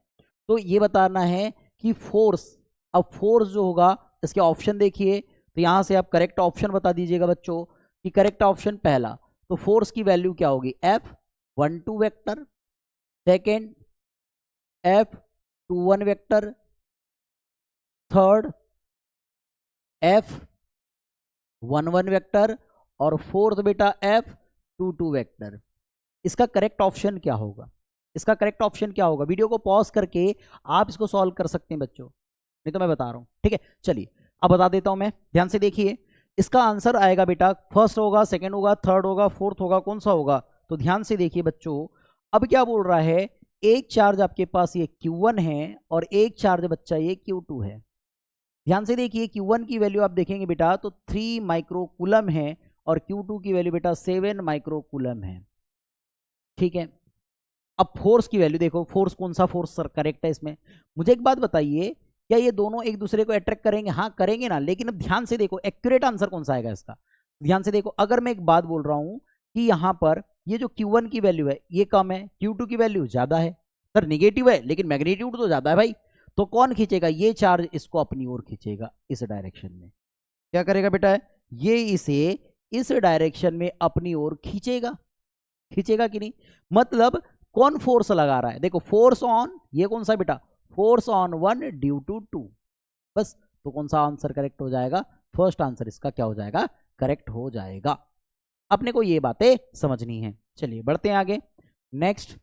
तो ये बताना है कि फोर्स, अब फोर्स जो होगा इसके ऑप्शन देखिए, तो यहां से आप करेक्ट ऑप्शन बता दीजिएगा बच्चों, कि करेक्ट ऑप्शन पहला, तो फोर्स की वैल्यू क्या होगी, F12 vector, second F21 vector, third F11 vector, और फोर्थ बेटा F22 वेक्टर। इसका करेक्ट ऑप्शन क्या होगा, इसका करेक्ट ऑप्शन क्या होगा, वीडियो को पॉज करके आप इसको सॉल्व कर सकते हैं बच्चों, नहीं तो मैं बता रहा हूं, ठीक है। चलिए अब बता देता हूं मैं, ध्यान से देखिए, इसका आंसर आएगा बेटा फर्स्ट होगा, सेकंड होगा, थर्ड होगा, फोर्थ होगा, कौन सा होगा, तो ध्यान से देखिए बच्चों, अब क्या बोल रहा है, एक चार्ज आपके पास ये Q1 है और एक चार्ज बच्चा ये Q2 है। ध्यान से देखिए Q1 की वैल्यू आप देखेंगे बेटा तो 3 माइक्रोकूलम है और Q2 की वैल्यू बेटा 7 माइक्रोकूलम है। ठीक है, अब फोर्स की वैल्यू देखो, फोर्स कौन सा फोर्स सर करेक्ट है इसमें? मुझे एक बात बताइए, क्या ये दोनों एक दूसरे को अट्रैक्ट करेंगे? हाँ करेंगे ना, लेकिन अब ध्यान से देखो एक्यूरेट आंसर कौन सा आएगा इसका। ध्यान से देखो, अगर मैं एक बात बोल रहा हूं कि यहां पर ये जो Q1 की वैल्यू है ये कम है, Q2 की वैल्यू ज्यादा है, सर निगेटिव है लेकिन मैग्नीट्यूड तो ज्यादा है भाई, तो कौन खींचेगा? ये चार्ज इसको अपनी ओर खींचेगा इस डायरेक्शन में। क्या करेगा बेटा? ये इसे इस डायरेक्शन में अपनी ओर खींचेगा, खींचेगा कि नहीं? मतलब कौन फोर्स लगा रहा है? देखो फोर्स ऑन, ये कौन सा बेटा? Force on 1 due to 2। बस, तो कौन सा आंसर करेक्ट हो जाएगा? फर्स्ट आंसर इसका क्या हो जाएगा? करेक्ट हो जाएगा। अपने को ये बातें समझनी है। चलिए बढ़ते हैं आगे। नेक्स्ट,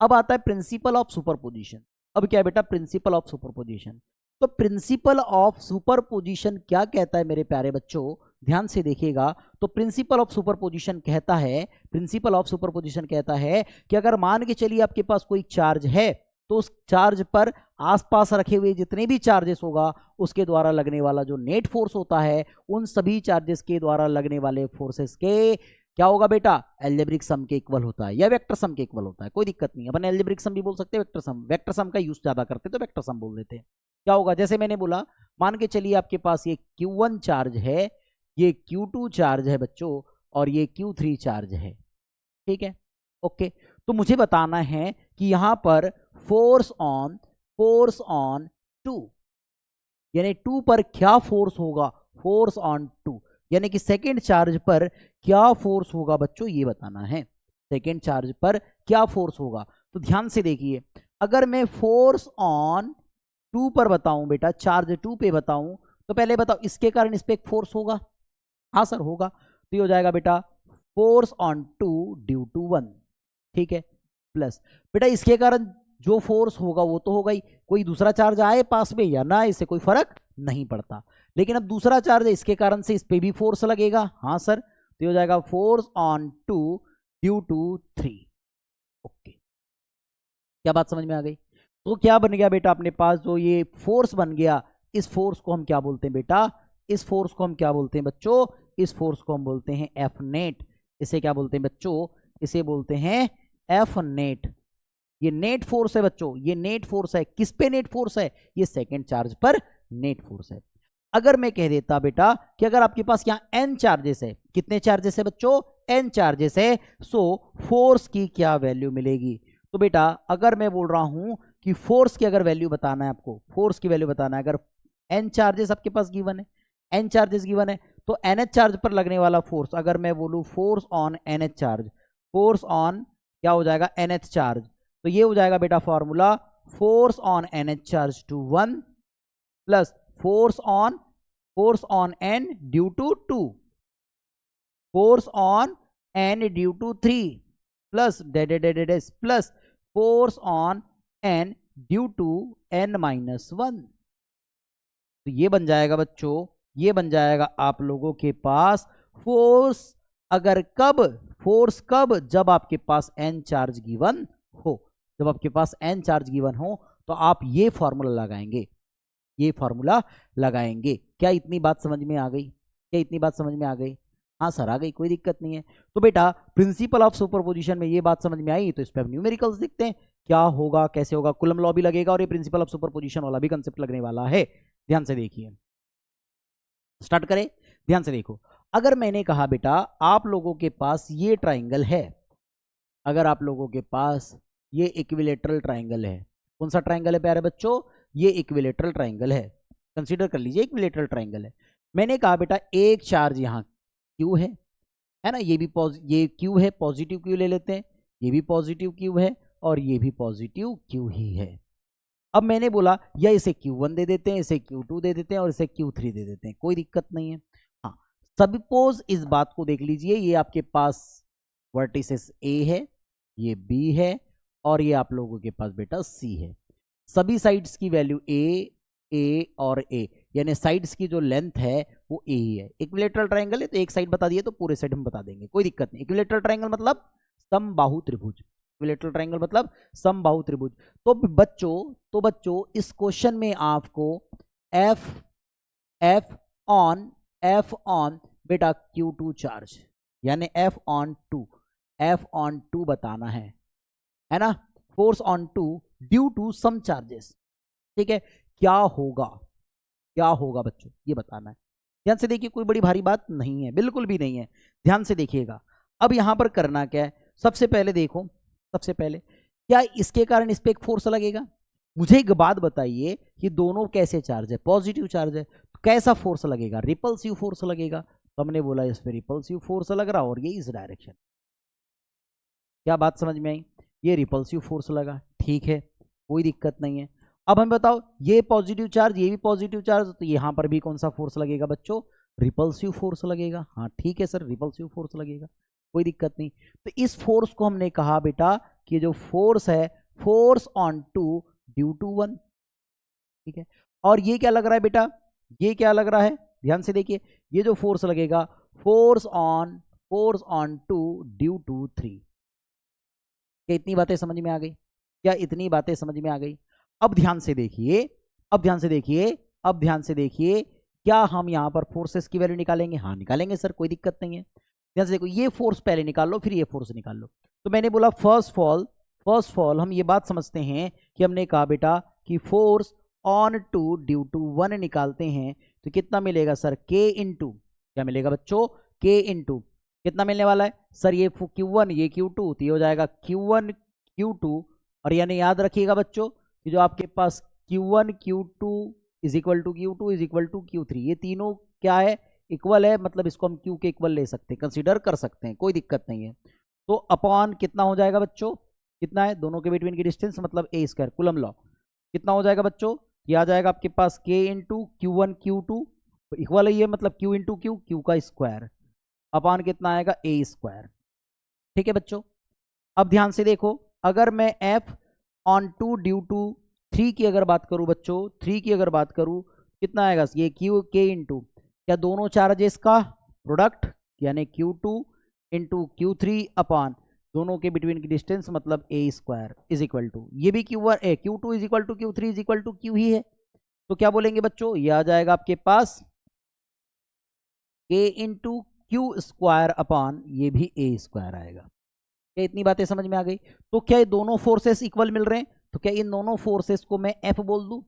अब आता है प्रिंसिपल ऑफ सुपरपोजिशन। अब क्या है बेटा? Principle of superposition. तो प्रिंसिपल ऑफ सुपरपोजिशन क्या कहता है मेरे प्यारे बच्चों? ध्यान से देखिएगा। तो प्रिंसिपल ऑफ सुपरपोजिशन कहता है, प्रिंसिपल ऑफ सुपरपोजिशन कहता है कि अगर मान के चलिए आपके पास कोई चार्ज है तो उस चार्ज पर आसपास रखे हुए जितने भी चार्जेस होगा उसके द्वारा लगने वाला जो नेट फोर्स होता है उन सभी चार्जेस के द्वारा लगने वाले फोर्सेस के क्या होगा बेटा? एल्जेब्रिक सम के इक्वल होता है या वेक्टर सम के इक्वल होता है, कोई दिक्कत नहीं। अपन एल्जेब्रिक सम भी बोल सकते हैं, वेक्टर सम का यूज ज्यादा करते तो वेक्टर सम बोल देते हैं। क्या होगा? जैसे मैंने बोला, मान के चलिए आपके पास ये Q1 चार्ज है, ये Q2 चार्ज है बच्चों, और ये Q3 चार्ज है। ठीक है, ओके। तो मुझे बताना है कि यहां पर फोर्स ऑन 2 यानी 2 पर क्या फोर्स होगा? फोर्स ऑन 2 यानी कि सेकेंड चार्ज पर क्या फोर्स होगा बच्चों, ये बताना है। सेकेंड चार्ज पर क्या फोर्स होगा? तो ध्यान से देखिए, अगर मैं फोर्स ऑन 2 पर बताऊं बेटा, चार्ज 2 पे बताऊं, तो पहले बताओ इसके कारण इस पे एक फोर्स होगा? हाँ सर होगा। तो ये हो जाएगा बेटा फोर्स ऑन 2 ड्यू टू 1। ठीक है, प्लस बेटा इसके कारण जो फोर्स होगा वो तो होगा ही, कोई दूसरा चार्ज आए पास में या ना, इससे कोई फर्क नहीं पड़ता। लेकिन अब दूसरा चार्ज है, इसके कारण से इस पे भी फोर्स लगेगा। हाँ सर, तो हो जाएगा force on 2 due to 3। Okay, क्या बात समझ में आ गई? तो क्या बन गया बेटा अपने पास? जो ये फोर्स बन गया, इस फोर्स को हम क्या बोलते हैं बेटा? इस फोर्स को हम क्या बोलते हैं बच्चों? इस फोर्स को हम बोलते हैं एफ नेट। इसे क्या बोलते हैं बच्चों? इसे बोलते हैं एफ नेट। ये नेट फोर्स है बच्चों, ये नेट फोर्स है। किस पे नेट फोर्स है? ये सेकेंड चार्ज पर नेट फोर्स है। अगर मैं कह देता बेटा कि अगर आपके पास यहां एन चार्जेस है, कितने चार्जेस है बच्चों? एन चार्जेस है, सो फोर्स की क्या वैल्यू मिलेगी? तो बेटा अगर मैं बोल रहा हूं कि फोर्स की अगर वैल्यू बताना है आपको, फोर्स की वैल्यू बताना है, अगर एन चार्जेस आपके पास गिवन है, एन चार्जेस गिवन है, तो एनएच चार्ज पर लगने वाला फोर्स, अगर मैं बोलूं force on nth charge, force on क्या हो जाएगा? Nth charge. तो ये हो जाएगा बेटा formula, force on nth charge to 1 plus force on N due to 2, force on N due to 3 plus plus force on N due to N minus 1। तो ये बन जाएगा बच्चों, ये बन जाएगा आप लोगों के पास फोर्स अगर कब, फोर्स कब? जब आपके पास एन चार्ज गिवन हो। जब आपके पास एन चार्ज गिवन हो तो आप ये फॉर्मूला लगाएंगे, ये फॉर्मूला लगाएंगे। क्या इतनी बात समझ में आ गई? क्या इतनी बात समझ में आ गई? हाँ सर आ गई, कोई दिक्कत नहीं है। तो बेटा प्रिंसिपल ऑफ सुपरपोजिशन में ये बात समझ में आई, तो इस पे अब न्यूमेरिकल्स दिखते हैं क्या होगा, कैसे होगा। कूलम लॉ भी लगेगा और ये प्रिंसिपल ऑफ सुपरपोजिशन वाला भी कंसेप्ट लगने वाला है। ध्यान से देखिए, स्टार्ट करें। ध्यान से देखो, अगर मैंने कहा बेटा आप लोगों के पास ये ट्राइंगल है, अगर आप लोगों के पास ये इक्विलेटरल ट्राइंगल है, कौन सा ट्राइंगल है प्यारे बच्चों? ये इक्विलेटरल ट्राइंगल है, कंसीडर कर लीजिए इक्विलेटरल ट्राइंगल है। मैंने कहा बेटा एक चार्ज यहाँ क्यू है ना, ये भी ये क्यू है, पॉजिटिव क्यू ले लेते हैं, ये भी पॉजिटिव क्यू है और ये भी पॉजिटिव क्यू ही है। अब मैंने बोला या इसे Q1 दे देते हैं, इसे Q2 दे देते हैं और इसे Q3 दे देते हैं, कोई दिक्कत नहीं है। हाँ, सपोज इस बात को देख लीजिए, ये आपके पास वर्टिसेस A है, ये B है और ये आप लोगों के पास बेटा C है। सभी साइड्स की वैल्यू A और A, यानी साइड्स की जो लेंथ है वो A ही है। इक्विलेटरल ट्राइंगल है तो एक साइड बता दिए तो पूरे साइड हम बता देंगे, कोई दिक्कत नहीं। इक्विलेटरल ट्राइंगल मतलब समबाहु त्रिभुज, इक्विलेटरल ट्रायंगल मतलब समबाहु त्रिभुज। तो बच्चों इस क्वेश्चन में आपको एफ ऑन बेटा Q2 चार्ज यानी एफ ऑन टू बताना है ना, force on two due to some charges. ठीक है, क्या होगा बच्चों ये बताना है। ध्यान से देखिए, कोई बड़ी भारी बात नहीं है, बिल्कुल भी नहीं है, ध्यान से देखिएगा। अब यहां पर करना क्या है, सबसे पहले देखो, सबसे पहले क्या इसके कारण इस पे एक फोर्स लगेगा। मुझे एक बात बताइए कि दोनों कैसे चार्ज है, पॉजिटिव चार्ज है, तो कैसा फोर्स लगेगा, रिपल्सिव फोर्स लगेगा। तो हमने बोला इस पे रिपल्सिव फोर्स लग रहा और ये इस डायरेक्शन। क्या बात समझ में आई, ये रिपल्सिव फोर्स लगा, ठीक है, कोई दिक्कत नहीं है। अब हम बताओ ये पॉजिटिव चार्ज, ये भी पॉजिटिव चार्ज, तो यहां पर भी कौन सा फोर्स लगेगा बच्चों, रिपल्सिव फोर्स लगेगा। हाँ ठीक है सर, रिपल्सिव फोर्स लगेगा, कोई दिक्कत नहीं। तो इस फोर्स को हमने कहा बेटा कि जो फोर्स है, force on two due to one. ठीक है, और ये क्या लग रहा है बेटा, ये क्या लग रहा है, ध्यान से देखिए, ये जो फोर्स लगेगा force on two due to three. क्या इतनी बातें समझ में आ गई, क्या इतनी बातें समझ में आ गई। अब ध्यान से देखिए, क्या हम यहां पर फोर्सेस की वैल्यू निकालेंगे, हाँ निकालेंगे सर, कोई दिक्कत नहीं है। ध्यान से देखो, ये फोर्स पहले निकाल लो, फिर ये फोर्स निकाल लो। तो मैंने बोला फर्स्ट ऑफ ऑल हम ये बात समझते हैं कि हमने कहा बेटा कि force on two due to one निकालते हैं तो कितना मिलेगा सर, के इंटू, क्या मिलेगा बच्चों, के इंटू कितना मिलने वाला है सर, ये Q1 ये Q2, तो ये हो जाएगा Q1 Q2। और यानी याद रखिएगा बच्चों कि जो आपके पास Q1 Q2 is equal to Q2 is equal to Q3, ये तीनों क्या है, इक्वल है, मतलब इसको हम Q के इक्वल ले सकते हैं, कंसीडर कर सकते हैं, कोई दिक्कत नहीं है। तो अपॉन कितना हो जाएगा बच्चों, कितना है दोनों के बिटवीन की डिस्टेंस, मतलब ए स्क्वायर, कूलम लॉ, कितना हो जाएगा बच्चों, ये आ जाएगा आपके पास K into Q1 Q2 equal है ये, मतलब Q इंटू Q का स्क्वायर अपॉन कितना आएगा, ए स्क्वायर। ठीक है बच्चों, अब ध्यान से देखो, अगर मैं F on two due to three की अगर बात करूं बच्चों, थ्री की अगर बात करूं कितना आएगा, ये K इंटू क्या दोनों चार्जेस का प्रोडक्ट यानी Q2 इंटू Q3 अपॉन दोनों के बिटवीन की डिस्टेंस मतलब a square is equal to, ये भी Q2 is equal to Q3 is equal to Q ही है। तो क्या बोलेंगे बच्चों, ये आ जाएगा आपके पास K into Q square upon ये भी ए स्क्वायर आएगा। क्या इतनी बातें समझ में आ गई। तो क्या ये दोनों फोर्सेस इक्वल मिल रहे हैं, तो क्या इन दोनों फोर्सेस को मैं एफ बोल दूं,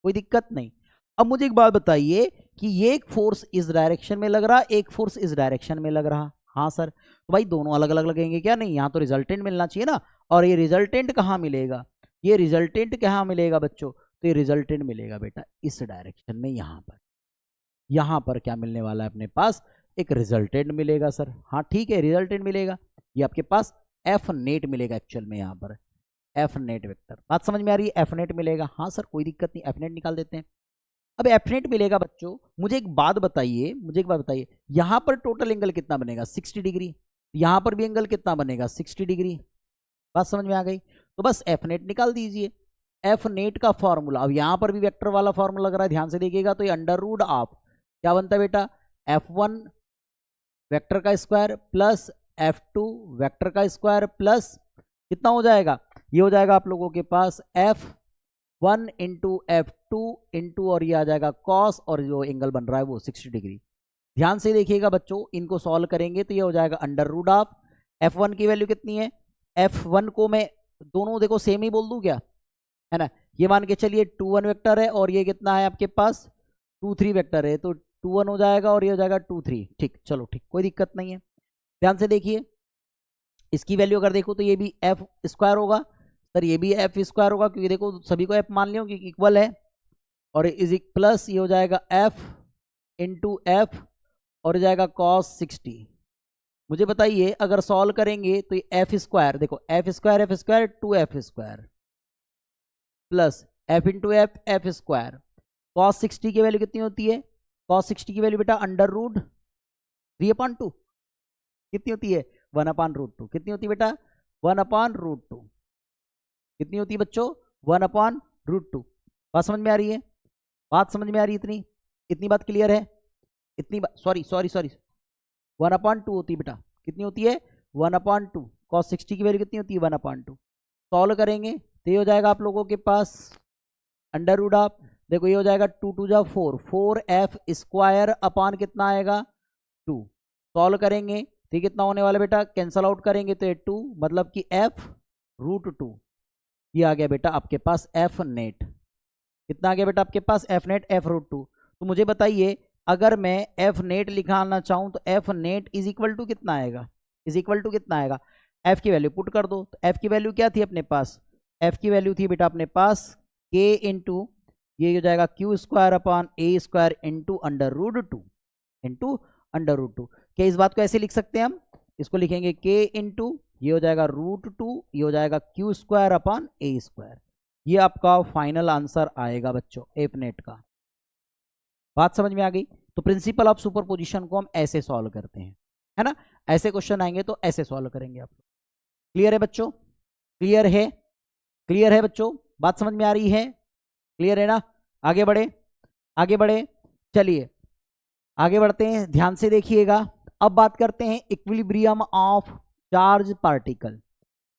कोई दिक्कत नहीं। अब मुझे एक बात बताइए कि ये एक फोर्स इस डायरेक्शन में लग रहा, एक फोर्स इस डायरेक्शन में लग रहा, हाँ सर, तो भाई दोनों अलग अलग लगेंगे क्या, नहीं, यहाँ तो रिजल्टेंट मिलना चाहिए ना। और ये रिजल्टेंट कहाँ मिलेगा, ये रिजल्टेंट कहाँ मिलेगा बच्चों, तो ये रिजल्टेंट मिलेगा बेटा इस डायरेक्शन में, यहाँ पर क्या मिलने वाला है अपने पास, एक रिजल्टेंट मिलेगा सर, हाँ ठीक है, रिजल्टेंट मिलेगा, ये आपके पास एफ नेट मिलेगा एक्चुअल में, यहाँ पर एफ नेट वेक्टर, बात समझ में आ रही है, एफ नेट मिलेगा, हाँ सर कोई दिक्कत नहीं, एफ नेट निकाल देते हैं। अब एफ नेट मिलेगा बच्चों, मुझे एक बात बताइए, यहाँ पर टोटल एंगल कितना बनेगा 60 डिग्री, यहाँ पर भी एंगल कितना बनेगा 60 डिग्री, बात समझ में आ गई। तो बस एफ नेट निकाल दीजिए, एफ नेट का फॉर्मूला, अब यहाँ पर भी वेक्टर वाला फॉर्मूला लग रहा है, ध्यान से देखिएगा, तो ये अंडर रूट ऑफ क्या बनता है बेटा, F1 वेक्टर का स्क्वायर प्लस F2 वेक्टर का स्क्वायर प्लस कितना हो जाएगा, ये हो जाएगा आप लोगों के पास F1 इंटू F2 इंटू और ये आ जाएगा कॉस, और जो एंगल बन रहा है वो 60 डिग्री। ध्यान से देखिएगा बच्चों, इनको सॉल्व करेंगे तो ये हो जाएगा अंडर रूट ऑफ F1 की वैल्यू कितनी है, F1 को मैं दोनों देखो सेम ही बोल दूं क्या, है ना, ये मान के चलिए 2 1 वेक्टर है और ये कितना है आपके पास 2 3 वेक्टर है, तो 2 1 हो जाएगा और ये हो जाएगा 2 3, ठीक, चलो ठीक, कोई दिक्कत नहीं है। ध्यान से देखिए, इसकी वैल्यू अगर देखो तो ये भी एफ स्क्वायर होगा सर, ये भी एफ स्क्वायर होगा, क्योंकि देखो सभी को एफ मान लियो क्योंकि इक्वल है, और इज प्लस ये हो जाएगा एफ इंटू एफ और हो जाएगा कॉस 60। मुझे बताइए अगर सॉल्व करेंगे तो ये एफ स्क्वायर, देखो F square 2 F square plus F into F square, cos 60 की वैल्यू कितनी होती है, कॉस 60 की वैल्यू बेटा अंडर रूट 3/2 कितनी होती है 1/√2, कितनी होती है बेटा 1/√2, कितनी होती है बच्चों 1/√2। बात समझ में आ रही है, बात समझ में आ रही है, इतनी बात क्लियर है, इतनी बात, सॉरी 1/2 होती है बेटा, कितनी होती है 1/2, cos 60 की वैल्यू कितनी होती है 1/2। सॉल्व करेंगे तो ये हो जाएगा आप लोगों के पास अंडर रूट ऑफ, देखो ये हो जाएगा 2 2 जा 4, 4f स्क्वायर अपॉन कितना आएगा 2। सॉल्व करेंगे तो ये कितना होने वाला बेटा, कैंसल आउट करेंगे तो ये 2, मतलब कि f रूट 2। ये आ गया बेटा आपके पास f नेट। कितना आ गया बेटा आपके पास f नेट, f रूट 2। तो मुझे बताइए अगर मैं f नेट लिखाना चाहूं तो f net is equal to कितना आएगा, इज इक्वल टू कितना आएगा, f की वैल्यू पुट कर दो। तो f की वैल्यू क्या थी अपने पास, f की वैल्यू थी बेटा अपने पास k इंटू ये हो जाएगा Q square upon A square into under root 2, into under root 2। क्या इस बात को ऐसे लिख सकते हैं हम, इसको लिखेंगे k इंटू ये हो जाएगा रूट 2, ये हो जाएगा Q square upon A square. ये आपका फाइनल आंसर आएगा बच्चों एफ नेट का। बात समझ में आ गई। तो प्रिंसिपल ऑफ सुपरपोजिशन को हम ऐसे सॉल्व करते हैं, है ना, ऐसे क्वेश्चन आएंगे तो ऐसे सॉल्व करेंगे आप लोग। क्लियर है बच्चों, क्लियर है, क्लियर है बच्चों, बात समझ में आ रही है, क्लियर है ना। आगे बढ़े, आगे बढ़े, चलिए आगे बढ़ते हैं, ध्यान से देखिएगा। अब बात करते हैं इक्विलिब्रियम ऑफ चार्ज पार्टिकल।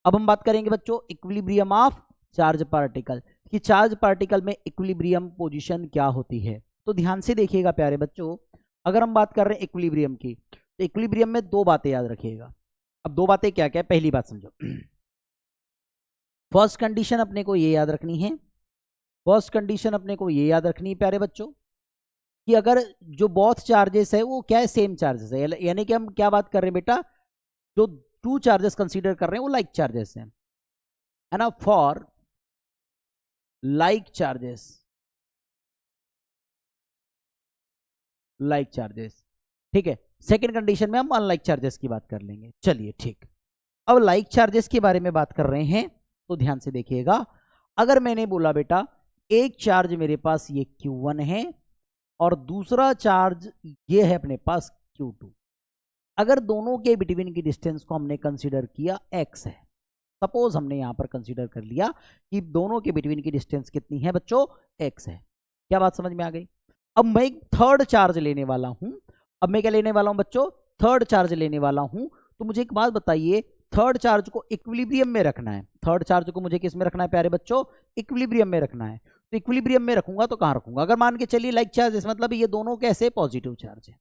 अब हम बात करेंगे बच्चों इक्विलिब्रियम ऑफ चार्ज पार्टिकल, कि चार्ज पार्टिकल में इक्विलिब्रियम पोजीशन क्या होती है। तो ध्यान से देखिएगा प्यारे बच्चों, अगर हम बात कर रहे हैं इक्विलिब्रियम की, तो इक्विलिब्रियम में दो बातें याद रखिएगा। अब दो बातें क्या क्या है, पहली बात समझो, फर्स्ट कंडीशन अपने को ये याद रखनी है, फर्स्ट कंडीशन अपने को ये याद रखनी है प्यारे बच्चों, कि अगर जो बोथ चार्जेस है वो क्या है, सेम चार्जेस है, यानी कि हम क्या बात कर रहे हैं बेटा, जो टू चार्जेस कंसीडर कर रहे हैं वो लाइक चार्जेस हैं, है ना, for like charges, like charges, ठीक है। सेकेंड कंडीशन में हम अनलाइक चार्जेस की बात कर लेंगे। चलिए ठीक, अब लाइक चार्जेस के बारे में बात कर रहे हैं तो ध्यान से देखिएगा। अगर मैंने बोला बेटा एक चार्ज मेरे पास ये Q1 है और दूसरा चार्ज ये है अपने पास Q2, अगर दोनों के बिटवीन की डिस्टेंस को हमने कंसीडर किया x है, सपोज हमने यहां पर कंसीडर कर लिया कि दोनों के बिटवीन की डिस्टेंस कितनी है बच्चों, x है। क्या बात समझ में आ गई। अब मैं एक थर्ड चार्ज लेने वाला हूं, अब मैं क्या लेने वाला हूं बच्चों, थर्ड चार्ज लेने वाला हूं। तो मुझे एक बात बताइए, थर्ड चार्ज को इक्विलिब्रियम में रखना है, थर्ड चार्ज को मुझे किस में रखना है प्यारे बच्चों, इक्विलिब्रियम में रखना है। तो इक्विलिब्रियम में रखूंगा तो कहां रखूंगा, अगर मान के चलिए लाइक चार्ज, मतलब ये दोनों कैसे पॉजिटिव चार्ज है,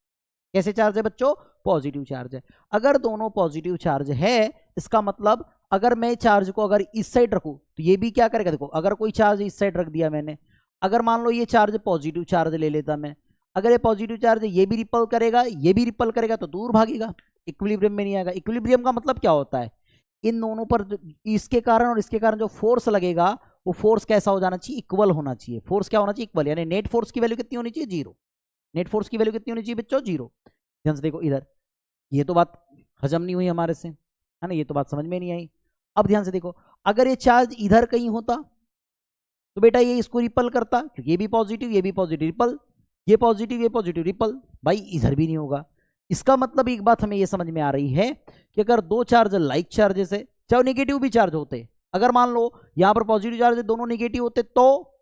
कैसे चार्ज है बच्चों, पॉजिटिव चार्ज है। अगर दोनों पॉजिटिव चार्ज है, इसका मतलब अगर मैं चार्ज को अगर इस साइड रखूं तो ये भी क्या करेगा, देखो अगर कोई चार्ज इस साइड रख दिया मैंने, अगर मान लो ये चार्ज पॉजिटिव चार्ज ले लेता मैं, अगर ये पॉजिटिव चार्ज ये भी रिपल करेगा, ये भी रिपल करेगा, तो दूर भागेगा, इक्विलिब्रियम में नहीं आएगा। इक्विलिब्रियम का मतलब क्या होता है, इन दोनों पर इसके कारण और इसके कारण जो फोर्स लगेगा वो फोर्स कैसा हो जाना चाहिए, इक्वल होना चाहिए। फोर्स क्या होना चाहिए, इक्वल, यानी नेट फोर्स की वैल्यू कितनी होनी चाहिए, जीरो। नेट फोर्स की वैल्यू कितनी होनी चाहिए बच्चों, जीरो। ध्यान से देखो इधर, ये तो बात हजम नहीं हुई हमारे से, है ना, ये तो बात समझ में नहीं आई। अब ध्यान से देखो, अगर ये चार्ज इधर कहीं होता तो बेटा ये इसको रिपल करता, क्योंकि ये भी पॉजिटिव ये भी पॉजिटिव, रिपल, ये पॉजिटिव रिपल, भाई इधर भी नहीं होगा। इसका मतलब एक बात हमें ये समझ में आ रही है कि अगर दो चार्ज लाइक चार्जेस है, चाहे नेगेटिव भी चार्ज होते, अगर मान लो यहां पर पॉजिटिव चार्ज है दोनों नेगेटिव होते, तो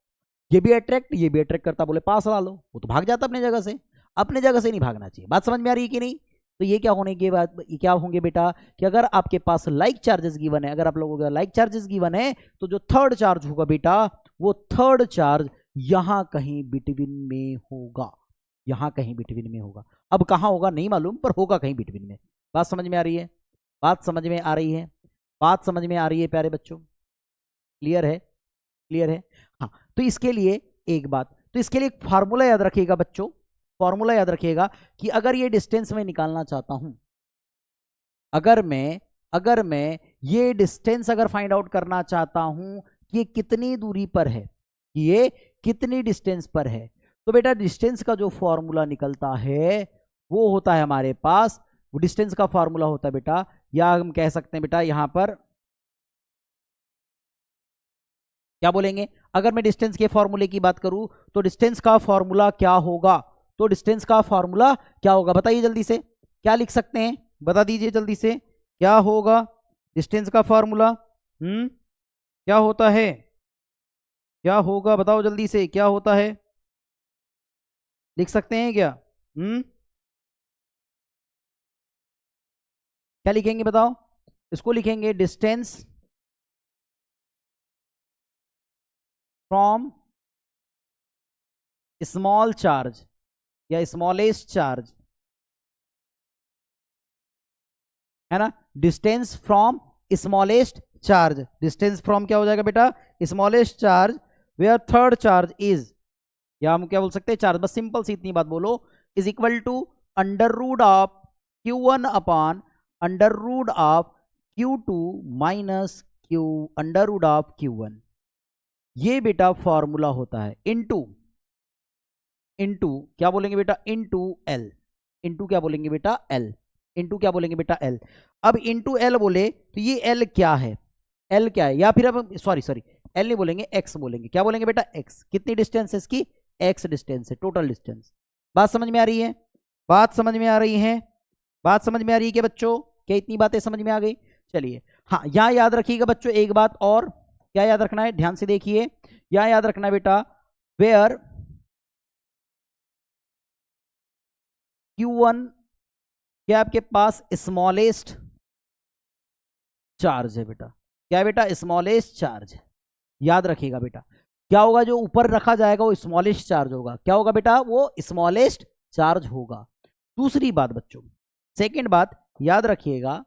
ये भी अट्रैक्ट ये भी अट्रैक्ट करता, बोले पास ला लो, वो तो भाग जाता अपने जगह से, अपने जगह से नहीं भागना चाहिए। बात समझ में आ रही है कि नहीं। तो ये क्या होने के बाद क्या होंगे बेटा, कि अगर आपके पास लाइक चार्जेस गिवन है, अगर आप लोगों का लाइक चार्जेस गिवन है, तो जो थर्ड चार्ज होगा बेटा, वो थर्ड चार्ज यहां कहीं बिटवीन में होगा, यहां कहीं बिटवीन में होगा। अब कहां होगा नहीं मालूम, पर होगा कहीं बिटवीन में। बात समझ में आ रही है, बात समझ में आ रही है, बात समझ में आ रही है प्यारे बच्चों, क्लियर है, क्लियर है। हाँ, तो इसके लिए एक बात, तो इसके लिए एक फार्मूला याद रखिएगा बच्चों, फॉर्मूला याद रखिएगा कि अगर ये डिस्टेंस मैं निकालना चाहता हूं, अगर मैं ये डिस्टेंस अगर फाइंड आउट करना चाहता हूं कि ये कितनी दूरी पर है, कि ये कितनी डिस्टेंस पर है, तो बेटा डिस्टेंस का जो फॉर्मूला निकलता है वो होता है हमारे पास, वो डिस्टेंस का फॉर्मूला होता है बेटा, या हम कह सकते हैं बेटा यहां पर क्या बोलेंगे, अगर मैं डिस्टेंस के फॉर्मूले की बात करूं तो डिस्टेंस का फॉर्मूला क्या होगा, तो डिस्टेंस का फॉर्मूला क्या होगा बताइए जल्दी से, क्या लिख सकते हैं बता दीजिए जल्दी से, क्या होगा डिस्टेंस का फॉर्मूला, क्या होता है, क्या होगा बताओ जल्दी से, क्या होता है, लिख सकते हैं क्या, क्या लिखेंगे बताओ, इसको लिखेंगे डिस्टेंस फ्रॉम स्मॉल चार्ज या स्मॉलेस्ट चार्ज, है ना, distance from smallest charge, distance from क्या हो जाएगा बेटा, smallest charge where third charge is, या हम क्या बोल सकते हैं, चार्ज, बस सिंपल सी इतनी बात बोलो, is equal to under root of Q1 upon under root of Q2 minus Q under root of Q1। ये बेटा फॉर्मूला होता है इनटू क्या बोलेंगे बेटा, इनटू एल, इनटू क्या बोलेंगे बेटा, एल, इनटू क्या बोलेंगे बेटा, एल। अब इनटू एल बोले तो ये एल क्या है, एल क्या है, या फिर अब सॉरी एल नहीं बोलेंगे, एक्स बोलेंगे, क्या बोलेंगे बेटा, एक्स। कितनी डिस्टेंस है इसकी, एक्स डिस्टेंस है, टोटल डिस्टेंस। बात समझ में आ रही है, बात समझ में आ रही है, बात समझ में आ रही है क्या बच्चों, क्या इतनी बातें समझ में आ गई। चलिए हाँ, यहां याद रखिएगा बच्चों एक बात और, क्या याद रखना है, ध्यान से देखिए, यहां याद रखना है बेटा, वेयर Q1 क्या आपके पास स्मॉलेस्ट चार्ज है बेटा, क्या बेटा, स्मॉलेस्ट चार्ज है, याद रखिएगा बेटा, क्या होगा, जो ऊपर रखा जाएगा वो स्मॉलेस्ट चार्ज होगा, क्या होगा बेटा, वो स्मॉलेस्ट चार्ज होगा। दूसरी बात बच्चों, सेकंड बात याद रखिएगा,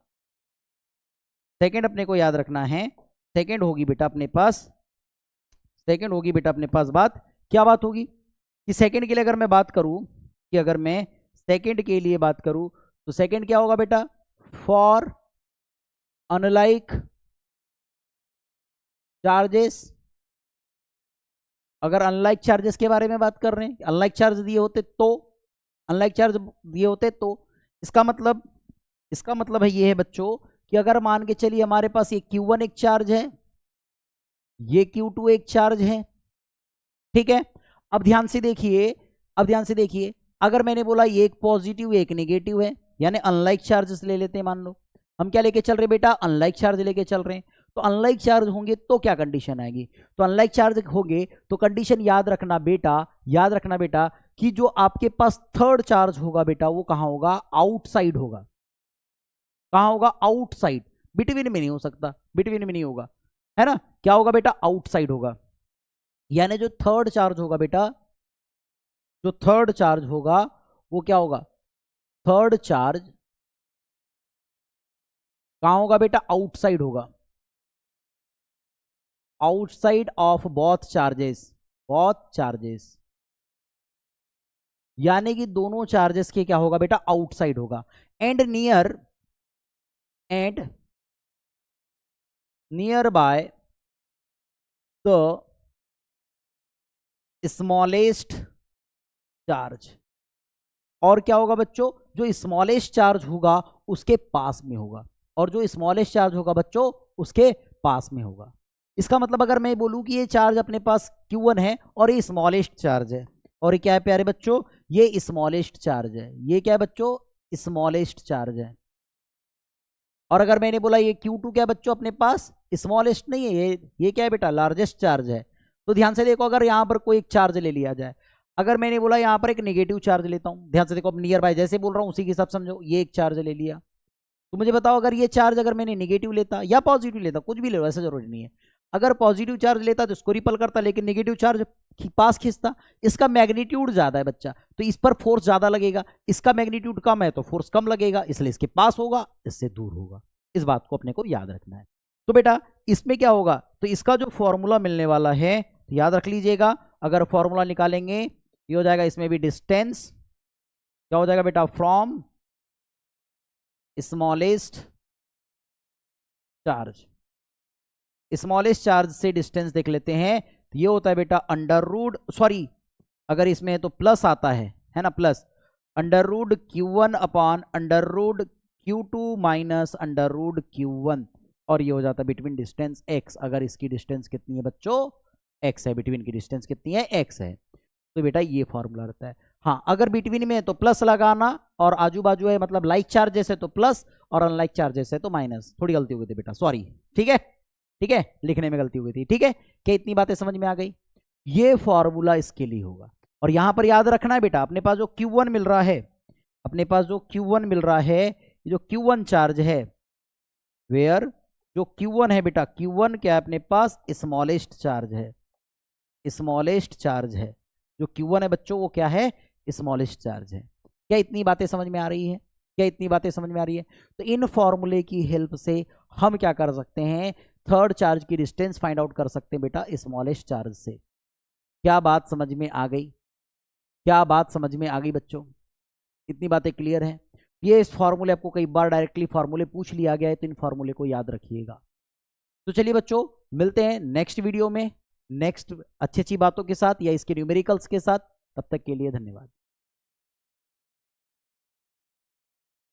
सेकंड अपने को याद रखना है, सेकंड होगी बेटा अपने पास, सेकंड होगी बेटा अपने पास बात, क्या बात होगी कि सेकंड के लिए अगर मैं बात करूं, कि अगर मैं सेकंड के लिए बात करूं तो सेकंड क्या होगा बेटा, फॉर अनलाइक चार्जेस, अगर अनलाइक चार्जेस के बारे में बात कर रहे हैं, अनलाइक चार्ज दिए होते तो, अनलाइक चार्ज दिए होते तो, इसका मतलब है ये है बच्चों कि अगर मान के चलिए हमारे पास ये Q1 एक चार्ज है, ये Q2 एक चार्ज है, ठीक है। अब ध्यान से देखिए, अब ध्यान से देखिए, अगर मैंने बोला ये एक पॉजिटिव एक नेगेटिव है, यानी अनलाइक चार्जेस ले लेते हैं, मान लो हम क्या लेके चल रहे बेटा, अनलाइक चार्ज लेके चल रहे हैं, तो अनलाइक चार्ज होंगे तो क्या कंडीशन आएगी, तो अनलाइक चार्ज होंगे तो कंडीशन याद रखना बेटा, याद रखना बेटा कि जो आपके पास थर्ड चार्ज होगा बेटा वो कहां होगा, आउटसाइड होगा, कहां होगा, आउटसाइड, बिटवीन में नहीं हो सकता, बिटवीन में नहीं होगा, है ना, क्या होगा बेटा, आउटसाइड होगा। यानी जो थर्ड चार्ज होगा बेटा, जो थर्ड चार्ज होगा वो क्या होगा, थर्ड चार्ज कहां होगा बेटा, आउटसाइड होगा, outside of both charges, both charges, यानी कि दोनों चार्जेस के क्या होगा बेटा, आउटसाइड होगा। And near by the smallest charge, और क्या होगा बच्चों, जो स्मॉलेस्ट चार्ज होगा उसके पास में होगा, और जो स्मॉलेस्ट चार्ज होगा बच्चों उसके पास में होगा। इसका मतलब अगर मैं बोलूं कि ये चार्ज अपने पास Q1 है और ये स्मॉलेस्ट चार्ज है, और ये क्या है प्यारे बच्चों, ये स्मॉलेस्ट चार्ज है, ये क्या है बच्चों, स्मॉलेस्ट चार्ज है। और अगर मैंने बोला ये Q2 क्या है बच्चों अपने पास, स्मॉलेस्ट नहीं है, ये क्या है बेटा, लार्जेस्ट चार्ज है। तो ध्यान से देखो, अगर यहां पर कोई एक चार्ज ले लिया जाए, अगर मैंने बोला यहां पर एक नेगेटिव चार्ज लेता हूं, ध्यान से देखो, अब नियर बाय जैसे बोल रहा हूं उसी के हिसाब समझो, ये एक चार्ज ले लिया, तो मुझे बताओ अगर ये चार्ज अगर मैंने नेगेटिव लेता या पॉजिटिव लेता, कुछ भी ले लो ऐसा जरूरी नहीं है, अगर पॉजिटिव चार्ज लेता तो इसको रिपल करता, लेकिन नेगेटिव चार्ज पास खींचता, इसका मैग्नीट्यूड ज्यादा है बच्चा तो इस पर फोर्स ज्यादा लगेगा, इसका मैग्नीट्यूड कम है तो फोर्स कम लगेगा, इसलिए इसके पास होगा, इससे दूर होगा। इस बात को अपने को याद रखना है। तो बेटा इसमें क्या होगा, तो इसका जो फॉर्मूला मिलने वाला है याद रख लीजिएगा, अगर फॉर्मूला निकालेंगे ये हो जाएगा, इसमें भी डिस्टेंस क्या हो जाएगा बेटा, from smallest charge, smallest charge से डिस्टेंस देख लेते हैं, तो ये होता है बेटा अंडर रूट, सॉरी अगर इसमें तो प्लस आता है ना, plus under root Q1 upon under root Q2 minus under root Q1, और ये हो जाता है बिटवीन डिस्टेंस x, अगर इसकी डिस्टेंस कितनी है बच्चों, x है, बिटवीन की डिस्टेंस कितनी है, x है, तो बेटा ये फॉर्मूला रहता है। हाँ अगर बिटवीन में है तो प्लस लगाना, और आजू बाजू है मतलब लाइक चार्जेस है तो प्लस, और अनलाइक चार्जेस है तो माइनस। थोड़ी गलती हो गई थी बेटा, सॉरी, ठीक है, ठीक है, लिखने में गलती हो गई थी, ठीक है, क्या इतनी बातें समझ में आ गई। ये फॉर्मूला इसके लिए होगा, और यहां पर याद रखना है बेटा, अपने पास जो Q1 मिल रहा है, अपने पास जो Q1 मिल रहा है, जो Q1 चार्ज है वेयर जो Q1 है बेटा, Q1 क्या है अपने पास, स्मॉलेस्ट चार्ज है, स्मॉलेस्ट चार्ज है। जो Q1 है बच्चों वो क्या है, स्मॉलेस्ट चार्ज है। क्या इतनी बातें समझ में आ रही है, क्या इतनी बातें समझ में आ रही है? तो इन फॉर्मूले की हेल्प से हम क्या कर सकते हैं, थर्ड चार्ज की डिस्टेंस फाइंड आउट कर सकते हैं बेटा स्मॉलेस्ट चार्ज से। क्या बात समझ में आ गई, क्या बात समझ में आ गई बच्चों? इतनी बातें क्लियर हैं? ये इस फॉर्मूले आपको कई बार डायरेक्टली फॉर्मूले पूछ लिया गया है, तो इन फॉर्मूले को याद रखिएगा। तो चलिए बच्चों, मिलते हैं नेक्स्ट वीडियो में नेक्स्ट अच्छी अच्छी बातों के साथ या इसके न्यूमेरिकल्स के साथ। तब तक के लिए धन्यवाद।